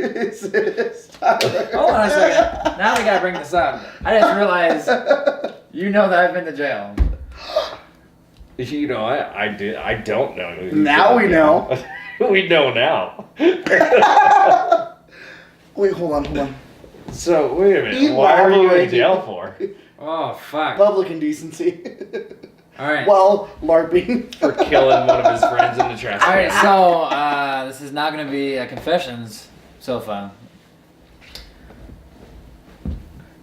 on a second. Now we gotta bring this up. I didn't realize you know that I've been to jail. You know, I don't know. Now we know. We know now. Wait, hold on. So wait a minute. Eat Why are you lava in jail for? Oh fuck. Public indecency. All right. Well, LARPing. For killing one of his friends in the trash All right. can. So this is not gonna be a confessions sofa.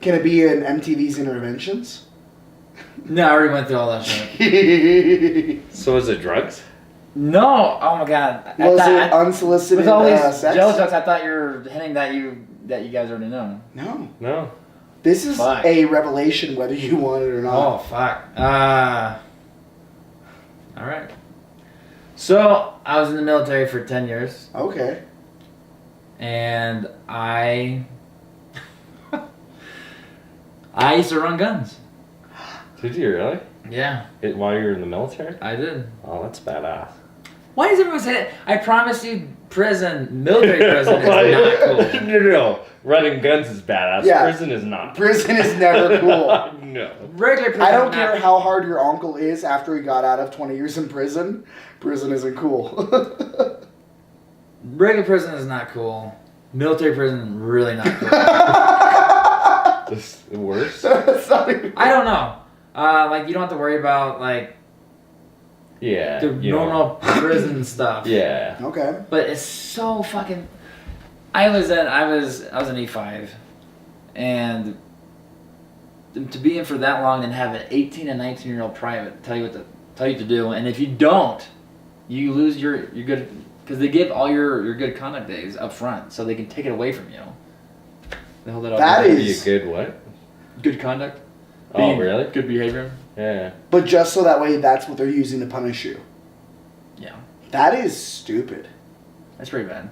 Can it be in MTV's Interventions? No, I already went through all that shit. So is it drugs? No. Oh my god. Was thought- it unsolicited with all these sex? jail jokes, I thought you were hinting that you guys already know. No. No. This is Fuck. a revelation whether you want it or Oh not. fuck. All right. So I was in the military for 10 years, Okay. and I used to run guns. Did you really? Yeah, While you were in the military? I did. Oh, that's badass. Why does everyone say that? I promise you, military prison is not cool. No. Running guns is badass. Yeah. Prison is not. Prison is never cool. No. Regular prison. I don't is care not- how hard your uncle is after he got out of 20 years in prison. Prison isn't cool. Regular prison is not cool. Military prison really not cool. This the worst? It's not even- I don't know. Like you don't have to worry about like Yeah. the you know. normal prison stuff. Yeah. Okay. But it's so fucking. I was an E5, and to be in for that long and have an 18 and 19-year-old private tell you what to do, and if you don't, you lose your good, because they give all your good conduct days up front, so they can take it away from you. They hold it up. That Be is- a good what? good conduct. Oh, Being really? Good behavior. Yeah. But just so that way, that's what they're using to punish you. Yeah, That is stupid. that's pretty bad.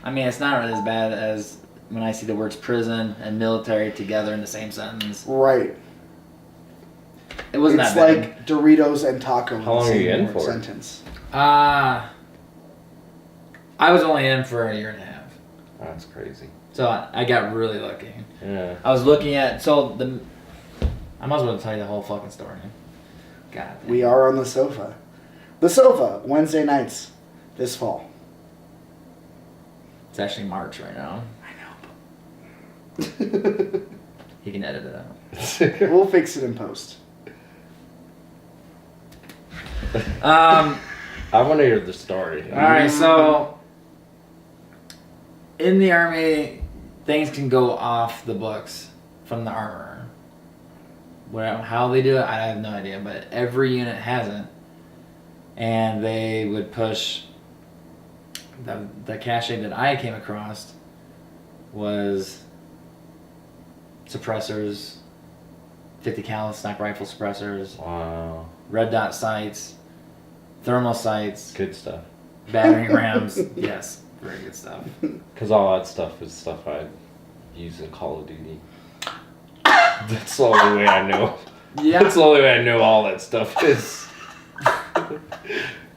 I mean, it's not as bad as when I see the words prison and military together in the same sentence. Right. It wasn't It's that bad. like Doritos and taco. How long are you in word for? Sentence. I was only in for a year and a half, That's crazy. so I got really lucky. Yeah. I was looking at I might as well tell you the whole fucking story. God. damn. We are on the sofa. The sofa, Wednesday nights, this fall. It's actually March right now. He can edit it out. We'll fix it in post. Um. I want to hear the story. All right. So in the army, things can go off the books from the armorer. How they do it, I have no idea. But every unit has it, and they would push. The cache that I came across was suppressors, 50 cal sniper rifle suppressors, Wow. red dot sights, thermal sights, Good stuff. battering rams. Yes, very good stuff. Because all that stuff is stuff I use in Call of Duty. That's the only way I know. Yeah, That's the only way I know all that stuff is. it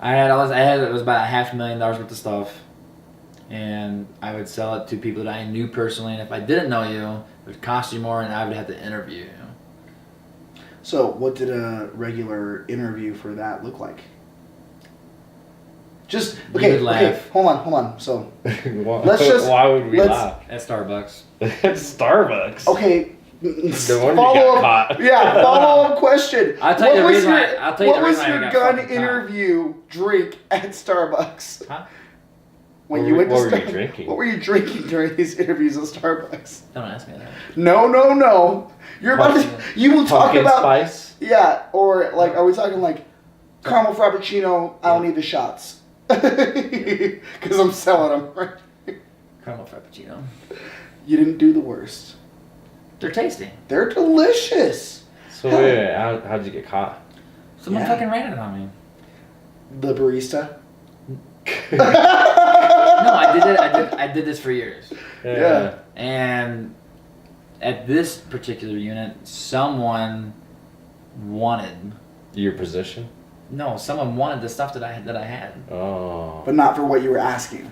was about $500,000 worth of stuff, and I would sell it to people that I knew personally. And if I didn't know you, it would cost you more, and I would have to interview you. So, what did a regular interview for that look like? Just You okay. would laugh. Okay. Hold on. So Why- Let's just- Why would we let's- laugh? At Starbucks. It's Starbucks. okay. No wonder you got caught. Yeah. Follow up question. I'll tell you What the was reason your- I- I'll tell you the What was reason I your got gun fucking caught. interview drink at Starbucks? Huh? When What you were- went to what were you Starbucks- drinking? What were you drinking during these interviews at Starbucks? Don't ask me that. No. You're about to. You will talk Pumpkin about. spice. Yeah, or like, are we talking like caramel frappuccino? I don't need the shots because I'm selling them. Caramel Frappuccino. You didn't do the worst. They're tasty. They're delicious. So wait, how'd you get caught? Someone Yeah. fucking ran it on me. The barista. No, I did it. I did this for years. Yeah. And at this particular unit, someone wanted. Your position? No, someone wanted the stuff that I had. Oh. But not for what you were asking.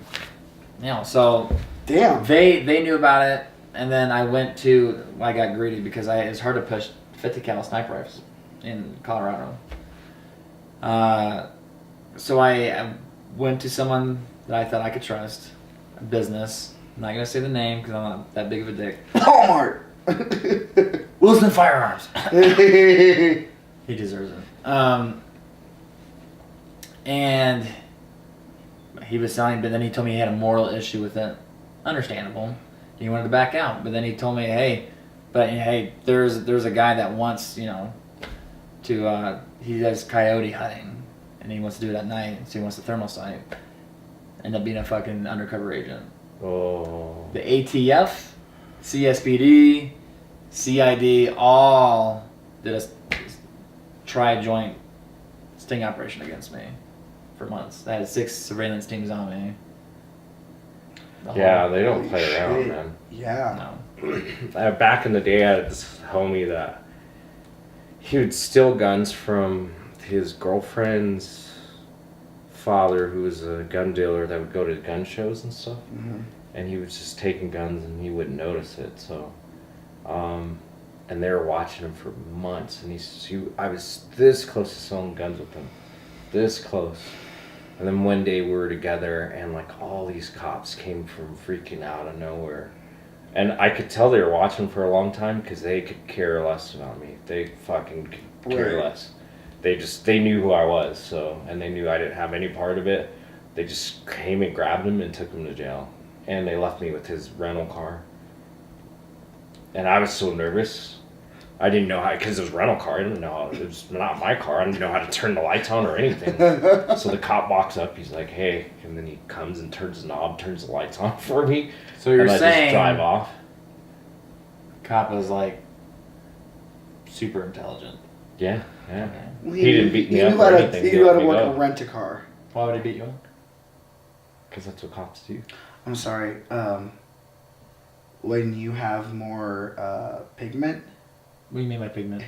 You know, so Damn. they knew about it, and then I got greedy because it's hard to push 50 cal sniper rifles in Colorado. So I went to someone that I thought I could trust, a business. I'm not gonna say the name because I'm not that big of a dick. Walmart. Wilson Firearms. He deserves it. And he was selling, but then he told me he had a moral issue with it. Understandable. He wanted to back out, but then he told me, hey, there's a guy that wants, to he does coyote hunting, and he wants to do it at night, so he wants a thermal sight. End up being a fucking undercover agent. Oh. The ATF, CSPD, CID, all did a tri-joint sting operation against me for months. I had 6 surveillance teams on me. Yeah, they don't Holy play around, shit. man. Yeah. No. Back in the day, I had this homie that he would steal guns from his girlfriend's father, who was a gun dealer that would go to gun shows and stuff. Mhm. And he was just taking guns and he wouldn't notice it. So, and they were watching him for months. And I was this close to selling guns with him, this close. And then one day we were together, and like all these cops came from freaking out of nowhere. And I could tell they were watching for a long time because they could care less about me. They fucking could care Right. less. They knew who I was, so, and they knew I didn't have any part of it. They just came and grabbed him and took him to jail. And they left me with his rental car. And I was so nervous. I didn't know how, because it was a rental car. I didn't know how, it was not my car. I didn't know how to turn the lights on or anything. So the cop walks up, he's like, hey. And then he comes and turns the knob, turns the lights on for me. So you're and I saying just drive off. cop was like super intelligent. Yeah. Okay. Well, He didn't beat me he up knew or how to- anything. He He knew how let to me work go. a rent-a-car. Why would he beat you up? Because that's what cops do. I'm sorry. When you have more pigment, What do you mean by pigment?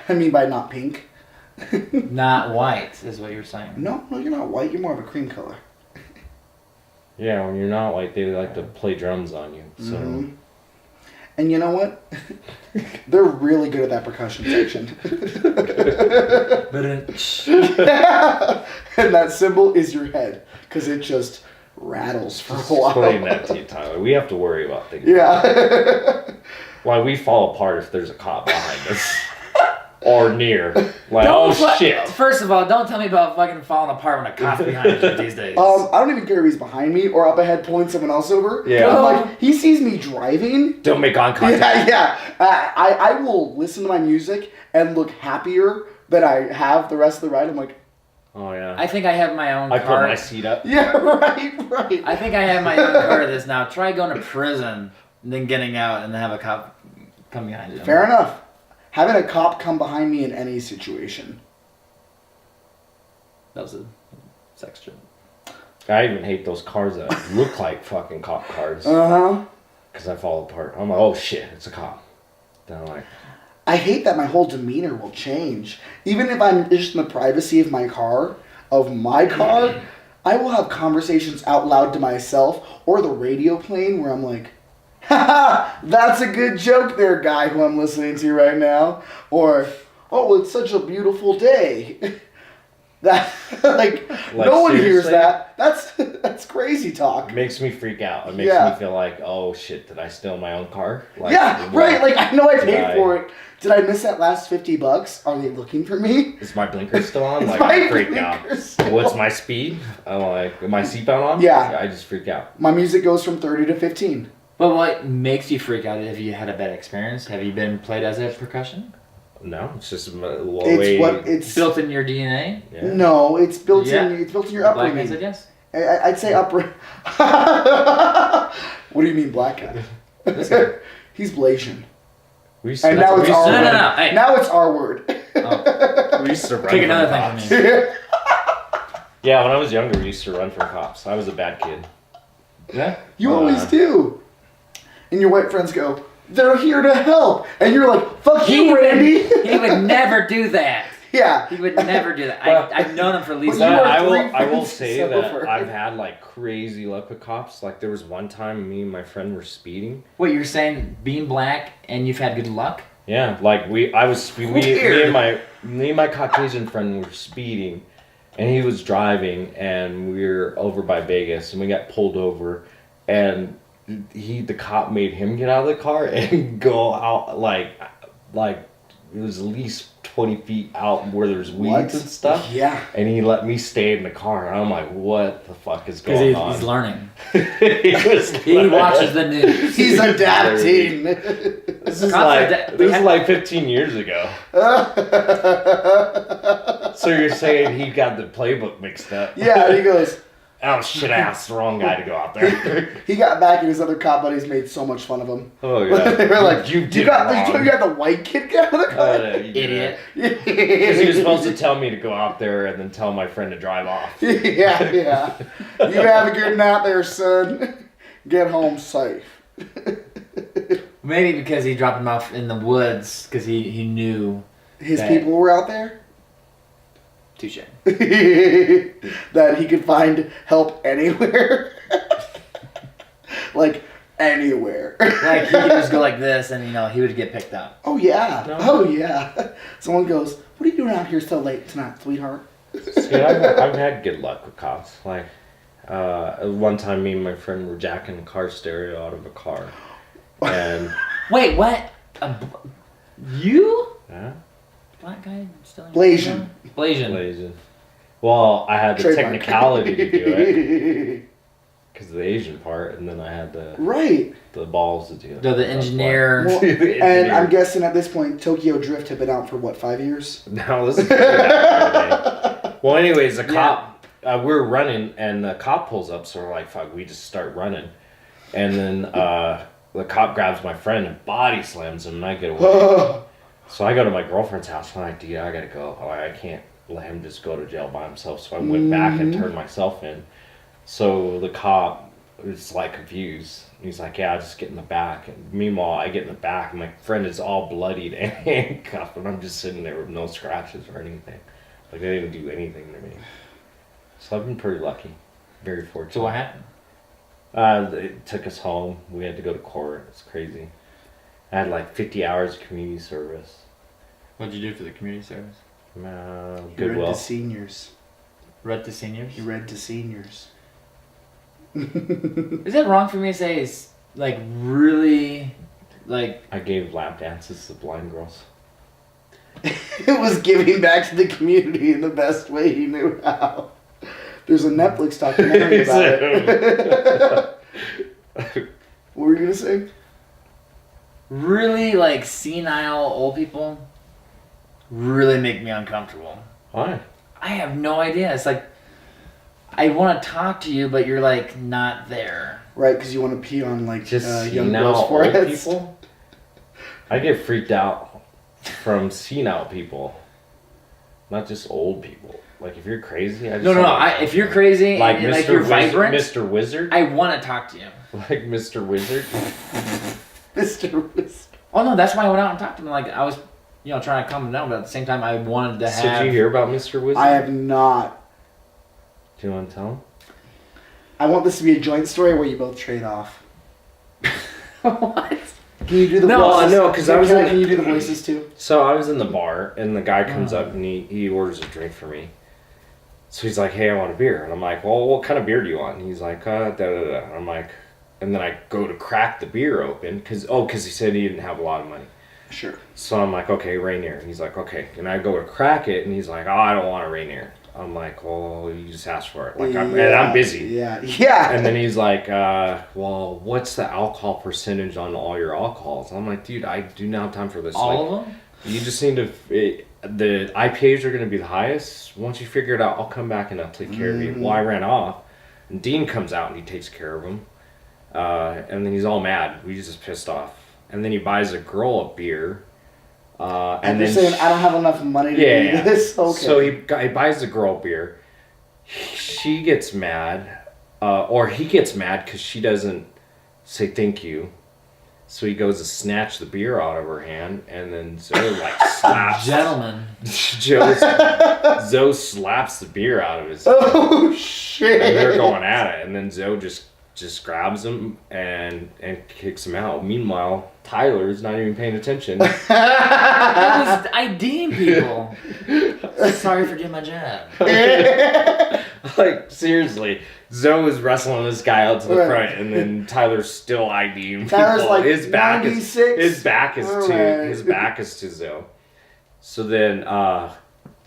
I mean by not pink. Not white is what you're saying. No, you're not white. You're more of a cream color. Yeah, when you're not white, they like to play drums on you. So Mhm. And you know what? They're really good at that percussion section. But And that symbol is your head, because it just rattles for a just while. explain that to you, Tyler. We have to worry about things. Yeah. Why we fall apart if there's a cop behind us or near. Like, Don't oh shit. First of all, don't tell me about fucking falling apart when a cop's behind you these days. I don't even care if he's behind me or up ahead pulling someone else over. Yeah. I'm like, he sees me driving. Don't make eye contact. Yeah. I will listen to my music and look happier than I have the rest of the ride. I'm like, Oh yeah. I think I have my own I put car. my seat up. yeah, right. I think I have my own car to this now. Try going to prison and then getting out and then have a cop come behind you. Fair enough. Having a cop come behind me in any situation. That was a sex joke. I even hate those cars that look like fucking cop cars Uh-huh. because I fall apart. I'm like, oh shit, it's a cop. Then I'm like, I hate that my whole demeanor will change. Even if I'm just in the privacy of my car, I will have conversations out loud to myself or the radio playing where I'm like, haha, that's a good joke there, guy who I'm listening to right now. Or, oh, it's such a beautiful day. That like no one hears seriously? that. That's crazy talk. It makes me freak out. It makes Yeah. me feel like, oh shit, did I steal my own car? Like, Yeah, right. Like I know I Did paid I- for it. Did I miss that last $50? Are they looking for me? is my blinker still on? Like, My I freak out. blinker's still What's on. my speed? I'm like, my seatbelt on? Yeah. I just freak out. My music goes from 30 to 15. But what makes you freak out if you had a bad experience? Have you been played as a percussion? No, it's just a It's way. what it's Built in your DNA? Yeah. No, it's built Yeah. in. It's built in your Black man upbringing. said yes. I'd say upbringing. What do you mean, black guy? This guy. He's Blasian. We used to, And now it's we used our to- word. No. Hey. Now it's our word. We used to run Take from another cops. thing from me. Yeah, when I was younger, we used to run from cops. I was a bad kid. Yeah? You always do. And your white friends go, "They're here to help," and you're like, "Fuck you, Randy." He would never do that. Yeah. He would never do that. Well, I've known him for at least. But you That- are I will. three I will fences say over. that I've had like crazy luck with cops. Like there was one time me and my friend were speeding. What you're saying? Being black and you've had good luck? Yeah, like me Weird. and my Caucasian friend were speeding, and he was driving, and we were over by Vegas, and we got pulled over, and the cop made him get out of the car and go out like it was at least 20 feet out where there's weeds What? and stuff. Yeah. And he let me stay in the car, and I'm like, what the fuck is Because going on? he's learning. he He watches the news. He's adapting. This is Cops like adapt- this they is like 15 years ago. So you're saying he got the playbook mixed up? Yeah, and he goes, Oh shit! I asked the wrong guy to go out there. he got back and his other cop buddies made so much fun of him. Oh yeah. They were like, you you did got wrong. you got the white kid get out of the car. You did Idiot. it. Because he was supposed to tell me to go out there and then tell my friend to drive off. Yeah. You have a good night there, son. Get home safe. Maybe because he dropped him off in the woods because he knew. His That- people were out there. Touche. That he could find help anywhere. Like anywhere. Like he could just go like this and he would get picked up. Oh yeah. No. Oh yeah. Someone goes, "What are you doing out here so late tonight, sweetheart?" See, I've had good luck with cops. Like, one time me and my friend were jacking a car stereo out of a car. And, Wait, what? You? yeah, Black guy stealing? Blasian. Blasian. Blazing. Well, I had the Trademark. technicality to do it because of the Asian part, and then I had Right. the balls to do it. The engineer. Well, The and engineer. I'm guessing at this point, Tokyo Drift had been out for what, 5 years? No, this is way back in the day. Well, anyways, the cop, we're running, and the cop pulls up, so we're like, fuck, we just start running. And then the cop grabs my friend and body slams him, and I get away. So I go to my girlfriend's house, and I'm like, dude, I gotta go. I can't let him just go to jail by himself. So I went back and turned myself in. So the cop was like confused. He's like, yeah, just get in the back. And meanwhile, I get in the back, and my friend is all bloodied and handcuffed, and I'm just sitting there with no scratches or anything. Like, they didn't do anything to me. So I've been pretty lucky. Very fortunate. So what happened? It took us home. We had to go to court. It's crazy. I had like 50 hours of community service. What'd you do for the community service? He read Goodwill. to seniors. Read to seniors? He read to seniors. Is it wrong for me to say it's like really like I gave lap dances to blind girls. It was giving back to the community in the best way he knew how. There's a Netflix documentary about it. What were you gonna say? really like senile old people really make me uncomfortable. Why? I have no idea. It's like I want to talk to you, but you're like not there. Right, because you want to pee on like Just young senile girls' old foreheads. people? I get freaked out from senile people. Not just old people. Like if you're crazy, I just No. wanna- If you're crazy like and Mr. like you're Wizard, vibrant, Mr. Wizard? I want to talk to you. Like Mr. Wizard? Mr. Whisk. Oh no, that's why I went out and talked to him. Like I was, trying to calm him down, but at the same time, I wanted to have. Did you hear about Mr. Wizard? I have not. Do you want to tell him? I want this to be a joint story where you both trade off. What? Can you do the No, voices? no, 'cause I was in- Can you do the voices too? So I was in the bar, and the guy comes up and he orders a drink for me. So he's like, hey, I want a beer. And I'm like, well, what kind of beer do you want? And he's like, da da da. And I'm like, and then I go to crack the beer open because he said he didn't have a lot of money. Sure. So I'm like, okay, Rainier. And he's like, okay. And I go to crack it, and he's like, oh, I don't want a Rainier. I'm like, well, you just asked for it. Like, and I'm busy. Yeah. Yeah. And then he's like, well, what's the alcohol percentage on all your alcohols? I'm like, dude, I do not have time for this. All of them? You just need to. The IPAs are going to be the highest. Once you figure it out, I'll come back and I'll take care of you. Well, I ran off, and Dean comes out and he takes care of him. And then he's all mad. We just pissed off. And then he buys a girl a beer. And they're saying, I don't have enough money to do this. Okay. So he buys the girl beer. She gets mad, or he gets mad because she doesn't say thank you. So he goes to snatch the beer out of her hand, and then Zoe like slaps. Gentlemen. Zoe slaps the beer out of his hand. Oh shit! And they're going at it, and then Zoe just grabs him and kicks him out. Meanwhile, Tyler's not even paying attention. I was IDing people. Sorry for getting my jab. Like, seriously, Zoe was wrestling this guy out to the front, and then Tyler's still IDing people. Tyler's like his back 96. His back is to Zoe. So then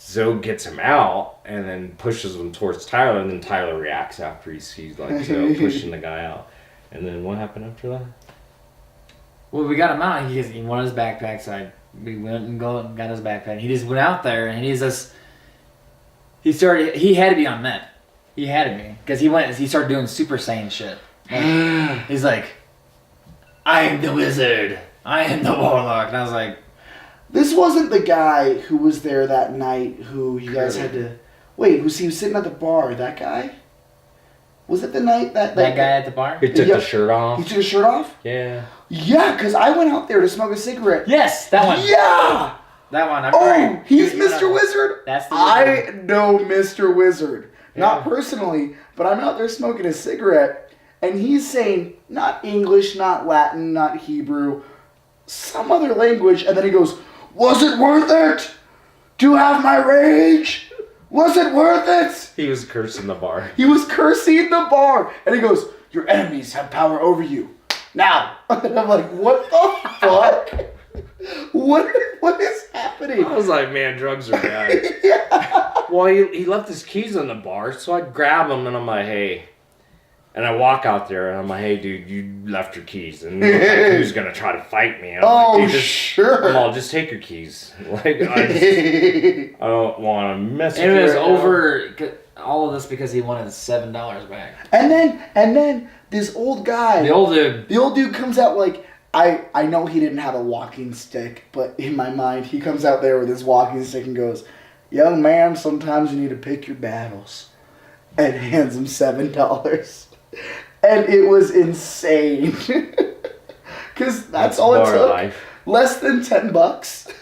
Zoe gets him out and then pushes him towards Tyler, and then Tyler reacts after he sees like Zoe pushing the guy out. And then what happened after that? Well, we got him out. He wanted his backpack, so we went and got his backpack. He just went out there, and he had to be on meth. He had to be. Because he started doing Super Saiyan shit. Like, he's like, I am the wizard. I am the warlock. And I was like... This wasn't the guy who was there that night who you guys had to... Wait, he was sitting at the bar? That guy? Was it the night that guy at the bar? He took the shirt off. He took his shirt off? Yeah. Yeah, because I went out there to smoke a cigarette. Yes, that one. Yeah! That one. Oh, he's Mr. Wizard? That's the I know Mr. Wizard. Yeah. Not personally, but I'm out there smoking a cigarette, and he's saying, not English, not Latin, not Hebrew, some other language, and then he goes, was it worth it to have my rage? Was it worth it? He was cursing the bar. He was cursing the bar, and he goes, your enemies have power over you. Now. And I'm like, what the fuck? What is happening? I was like, man, drugs are bad. Yeah. Well, he left his keys in the bar, so I grab them and I'm like, hey. And I walk out there and I'm like, hey, dude, you left your keys. And like, who's going to try to fight me? And I'm like, sure. I'm all, just take your keys. Like, I don't want to mess with you. And it was right over all of this because he wanted $7 back. And then this old guy. The old dude comes out like, I know he didn't have a walking stick, but in my mind, he comes out there with his walking stick and goes, young man, sometimes you need to pick your battles. And hands him $7. And it was insane. Because that's all it took. Life. Less than $10.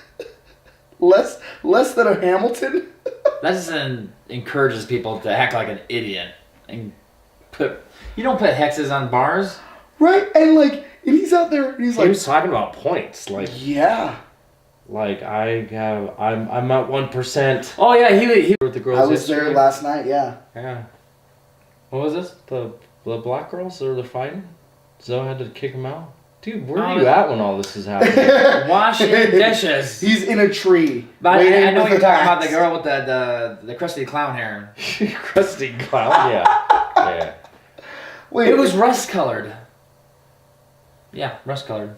Less than a Hamilton. That just encourages people to act like an idiot. And you don't put hexes on bars. Right? And he's out there and he's He like, was talking about points. Like, yeah. like I'm at 1%. Oh yeah, he With the girls I was there last night, yeah. Yeah. What was this? The black girls that were fighting? Zoe had to kick them out? Dude, where are you at when all this is happening? washing dishes. He's in a tree. But I know with you're the talking about the axe. girl with the crusty clown hair. Crusty clown? Yeah. Wait, It was rust colored. Yeah, rust colored.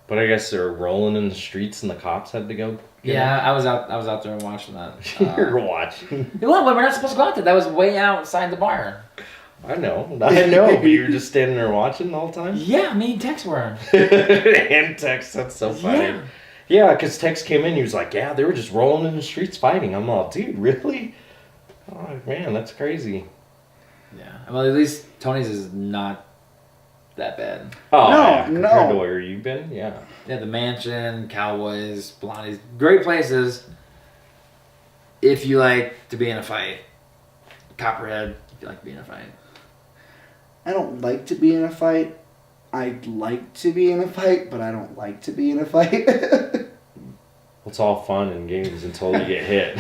But I guess they were rolling in the streets and the cops had to go. Yeah, I was out there watching that. You're watching. Well, we're not supposed to go out there. That was way outside the bar. I know, but you were just standing there watching the whole time? Yeah, me and Tex were. And Tex, that's so funny. Yeah, because Tex came in, he was like, yeah, they were just rolling in the streets fighting. I'm all, dude, really? Oh, man, that's crazy. Yeah. Well, at least Tony's is not that bad. Oh, No, yeah, compared to no. where you've been, yeah. Yeah, the Mansion, Cowboys, Blondie's, great places. If you like to be in a fight, Copperhead, if you like to be in a fight. I don't like to be in a fight. I'd like to be in a fight, but I don't like to be in a fight. It's all fun and games until you get hit.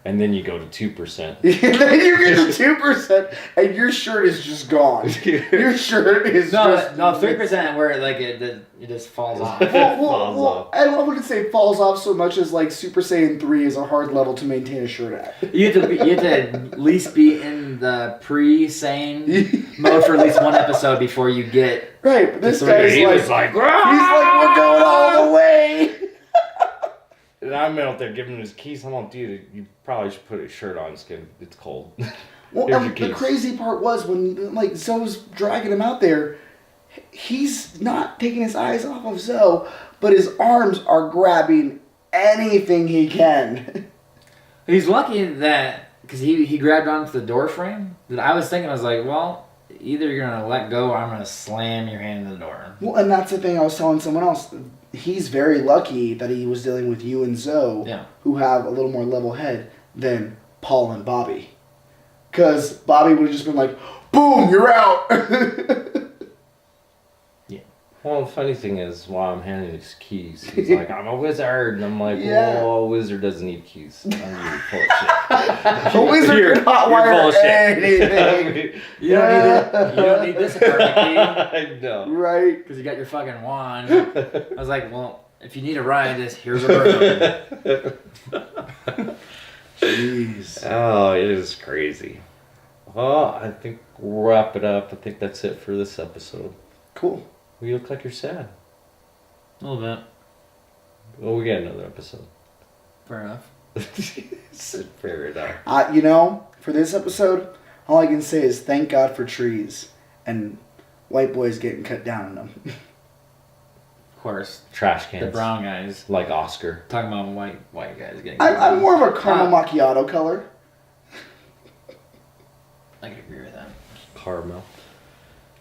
And then you go to 2%. then you get to 2%, and your shirt is just gone. Your shirt is just... No, 3% where like it just falls off. Falls off. I wouldn't say falls off so much as like Super Saiyan 3 is a hard level to maintain a shirt at. You have to at least be in the pre-sane mode for at least one episode before you get. Right, but this So guy's he like, was like, he's like, we're going all the way. and I'm out there giving him his keys. I'm like, dude, you probably should put a shirt on. It's cold. Well, Here's your the keys. crazy part was when like Zoe's dragging him out there, he's not taking his eyes off of Zoe, but his arms are grabbing anything he can. He's lucky that because he grabbed onto the door frame. That I was thinking, I was like, well, either you're gonna let go or I'm gonna slam your hand in the door. Well, and that's the thing I was telling someone else. He's very lucky that he was dealing with you and Zoe, Yeah. who have a little more level head than Paul and Bobby. Because Bobby would have just been like, boom, you're out. Well, the funny thing is, while I'm handing his keys, he's like, I'm a wizard. And I'm like, Yeah. well, a wizard doesn't need keys. I'm really full of shit. A wizard You're- can hot you're full wire of shit. anything. You don't need this apartment key I know. Right. because you got your fucking wand. I was like, well, if you need a ride, here's a broom. Jeez. Oh, it is crazy. Well, I think we'll wrap it up. I think that's it for this episode. Cool. You look like you're sad. A little bit. Well, we got another episode. Fair enough. Fair enough. You know, for this episode, all I can say is thank God for trees and white boys getting cut down in them. Of course. Trash cans. The brown guys. Like Oscar. Talking about white guys getting. I'm more of a caramel macchiato color. I can agree with that. Caramel.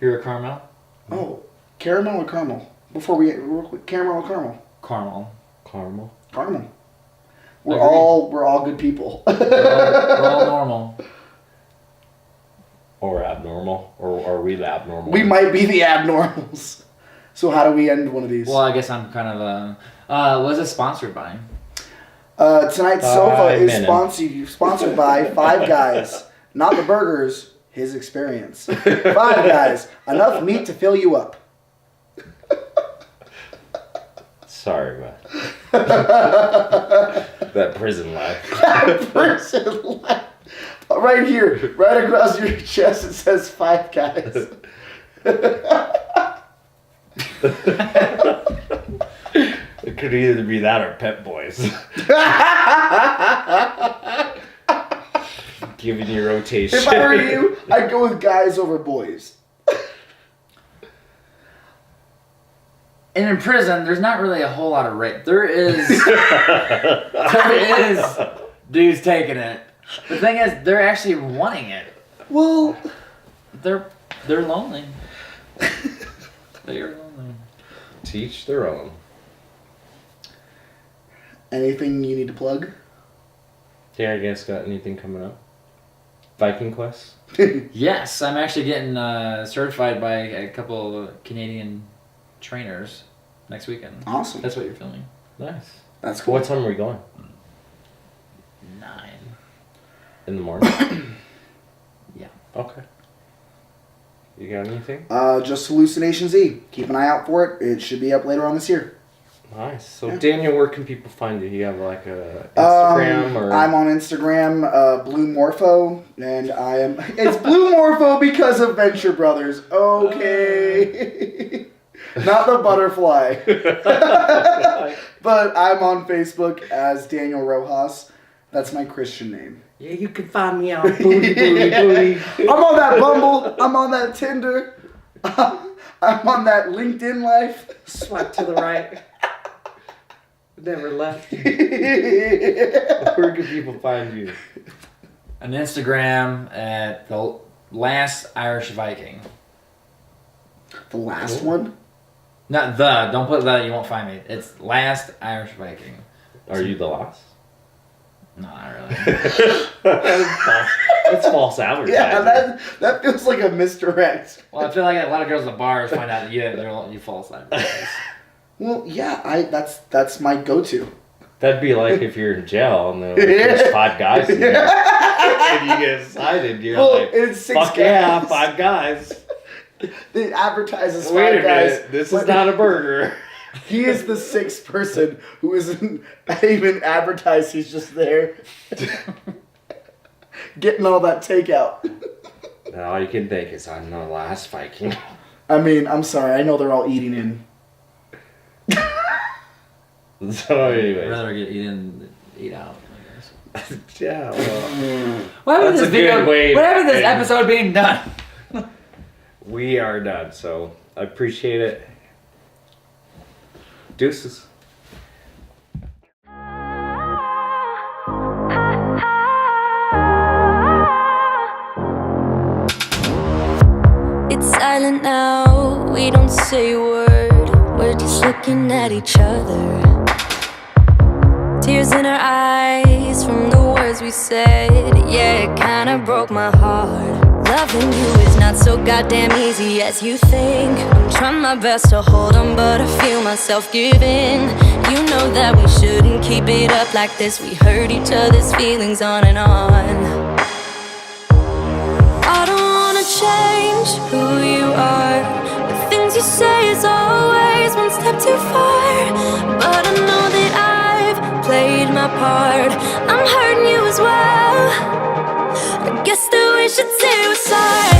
You're a caramel? Oh, caramel or caramel? Before we real quick, caramel or caramel? Caramel. Caramel. Caramel. We're Agreed. all good people. We're all normal. Or abnormal. Or are we the abnormal? We might be the abnormals. So how do we end one of these? Well, I guess I'm kind of was it sponsored by? Tonight's sofa is Minute. sponsored by Five Guys. Not the burgers, his experience. Five Guys, enough meat to fill you up. Sorry, man. That prison life. Person left. Right here, right across your chest, it says Five Guys. It could either be that or Pet Boys. Giving you rotation. If I were you, I'd go with guys over boys. And in prison, there's not really a whole lot of rape. There is dudes taking it. The thing is, they're actually wanting it. Well, They're lonely. They are lonely. Teach their own. anything you need to plug? Yeah, I guess got anything coming up? Viking Quest? Yes, I'm actually getting certified by a couple of Canadian trainers next weekend. Awesome. That's what you're filming. Nice. That's cool. What time are we going? 9. In the morning? Yeah. Okay. You got anything? Just Hallucination Z. Keep an eye out for it. It should be up later on this year. Nice. So Yeah. Daniel, where can people find you? You have like a Instagram or I'm on Instagram, Blue Morpho, and I am. It's Blue Morpho because of Venture Brothers. Okay. Not the butterfly. But I'm on Facebook as Daniel Rojas. That's my Christian name. Yeah, you can find me on Booty Booty Booty. I'm on that Bumble. I'm on that Tinder. I'm on that LinkedIn Life. Swipe to the right. Never left. The Where can people find you? On Instagram at the Last Irish Viking. last Cool. one? Not the. Don't put the. You won't find me. It's Last Irish Viking. Are you the last? No, not really. That's false advertising. Yeah, that feels like a misdirect. Well, I feel like a lot of girls at the bars find out that you false advertise. Well, yeah, that's my go-to. That'd be like if you're in jail and there's 5 guys in there, and you get cited. You're like, it's 6 fuck guys. yeah, 5 guys. It advertises 5 Wait a guys. minute, this but is not a burger. He is the 6th person who isn't even advertised. He's just there, getting all that takeout. And all you can think is, I'm the last Viking. I mean, I'm sorry. I know they're all eating in. So I'd anyway, rather get eat out, I guess. yeah, well, What happened to That's this a video? good way What happened to this to end. episode being done? we are done. So I appreciate it. Deuces. It's silent now, we don't say a word. We're just looking at each other. Tears in our eyes from the words we said. Yeah, it kinda broke my heart. Loving you is not so goddamn easy as you think. I'm trying my best to hold on, but I feel myself giving. You know that we shouldn't keep it up like this. We hurt each other's feelings on and on. I don't wanna change who you are. The things you say is always one step too far. But I know that I've played my part. I'm hurting you as well. I guess that we should say we're sorry.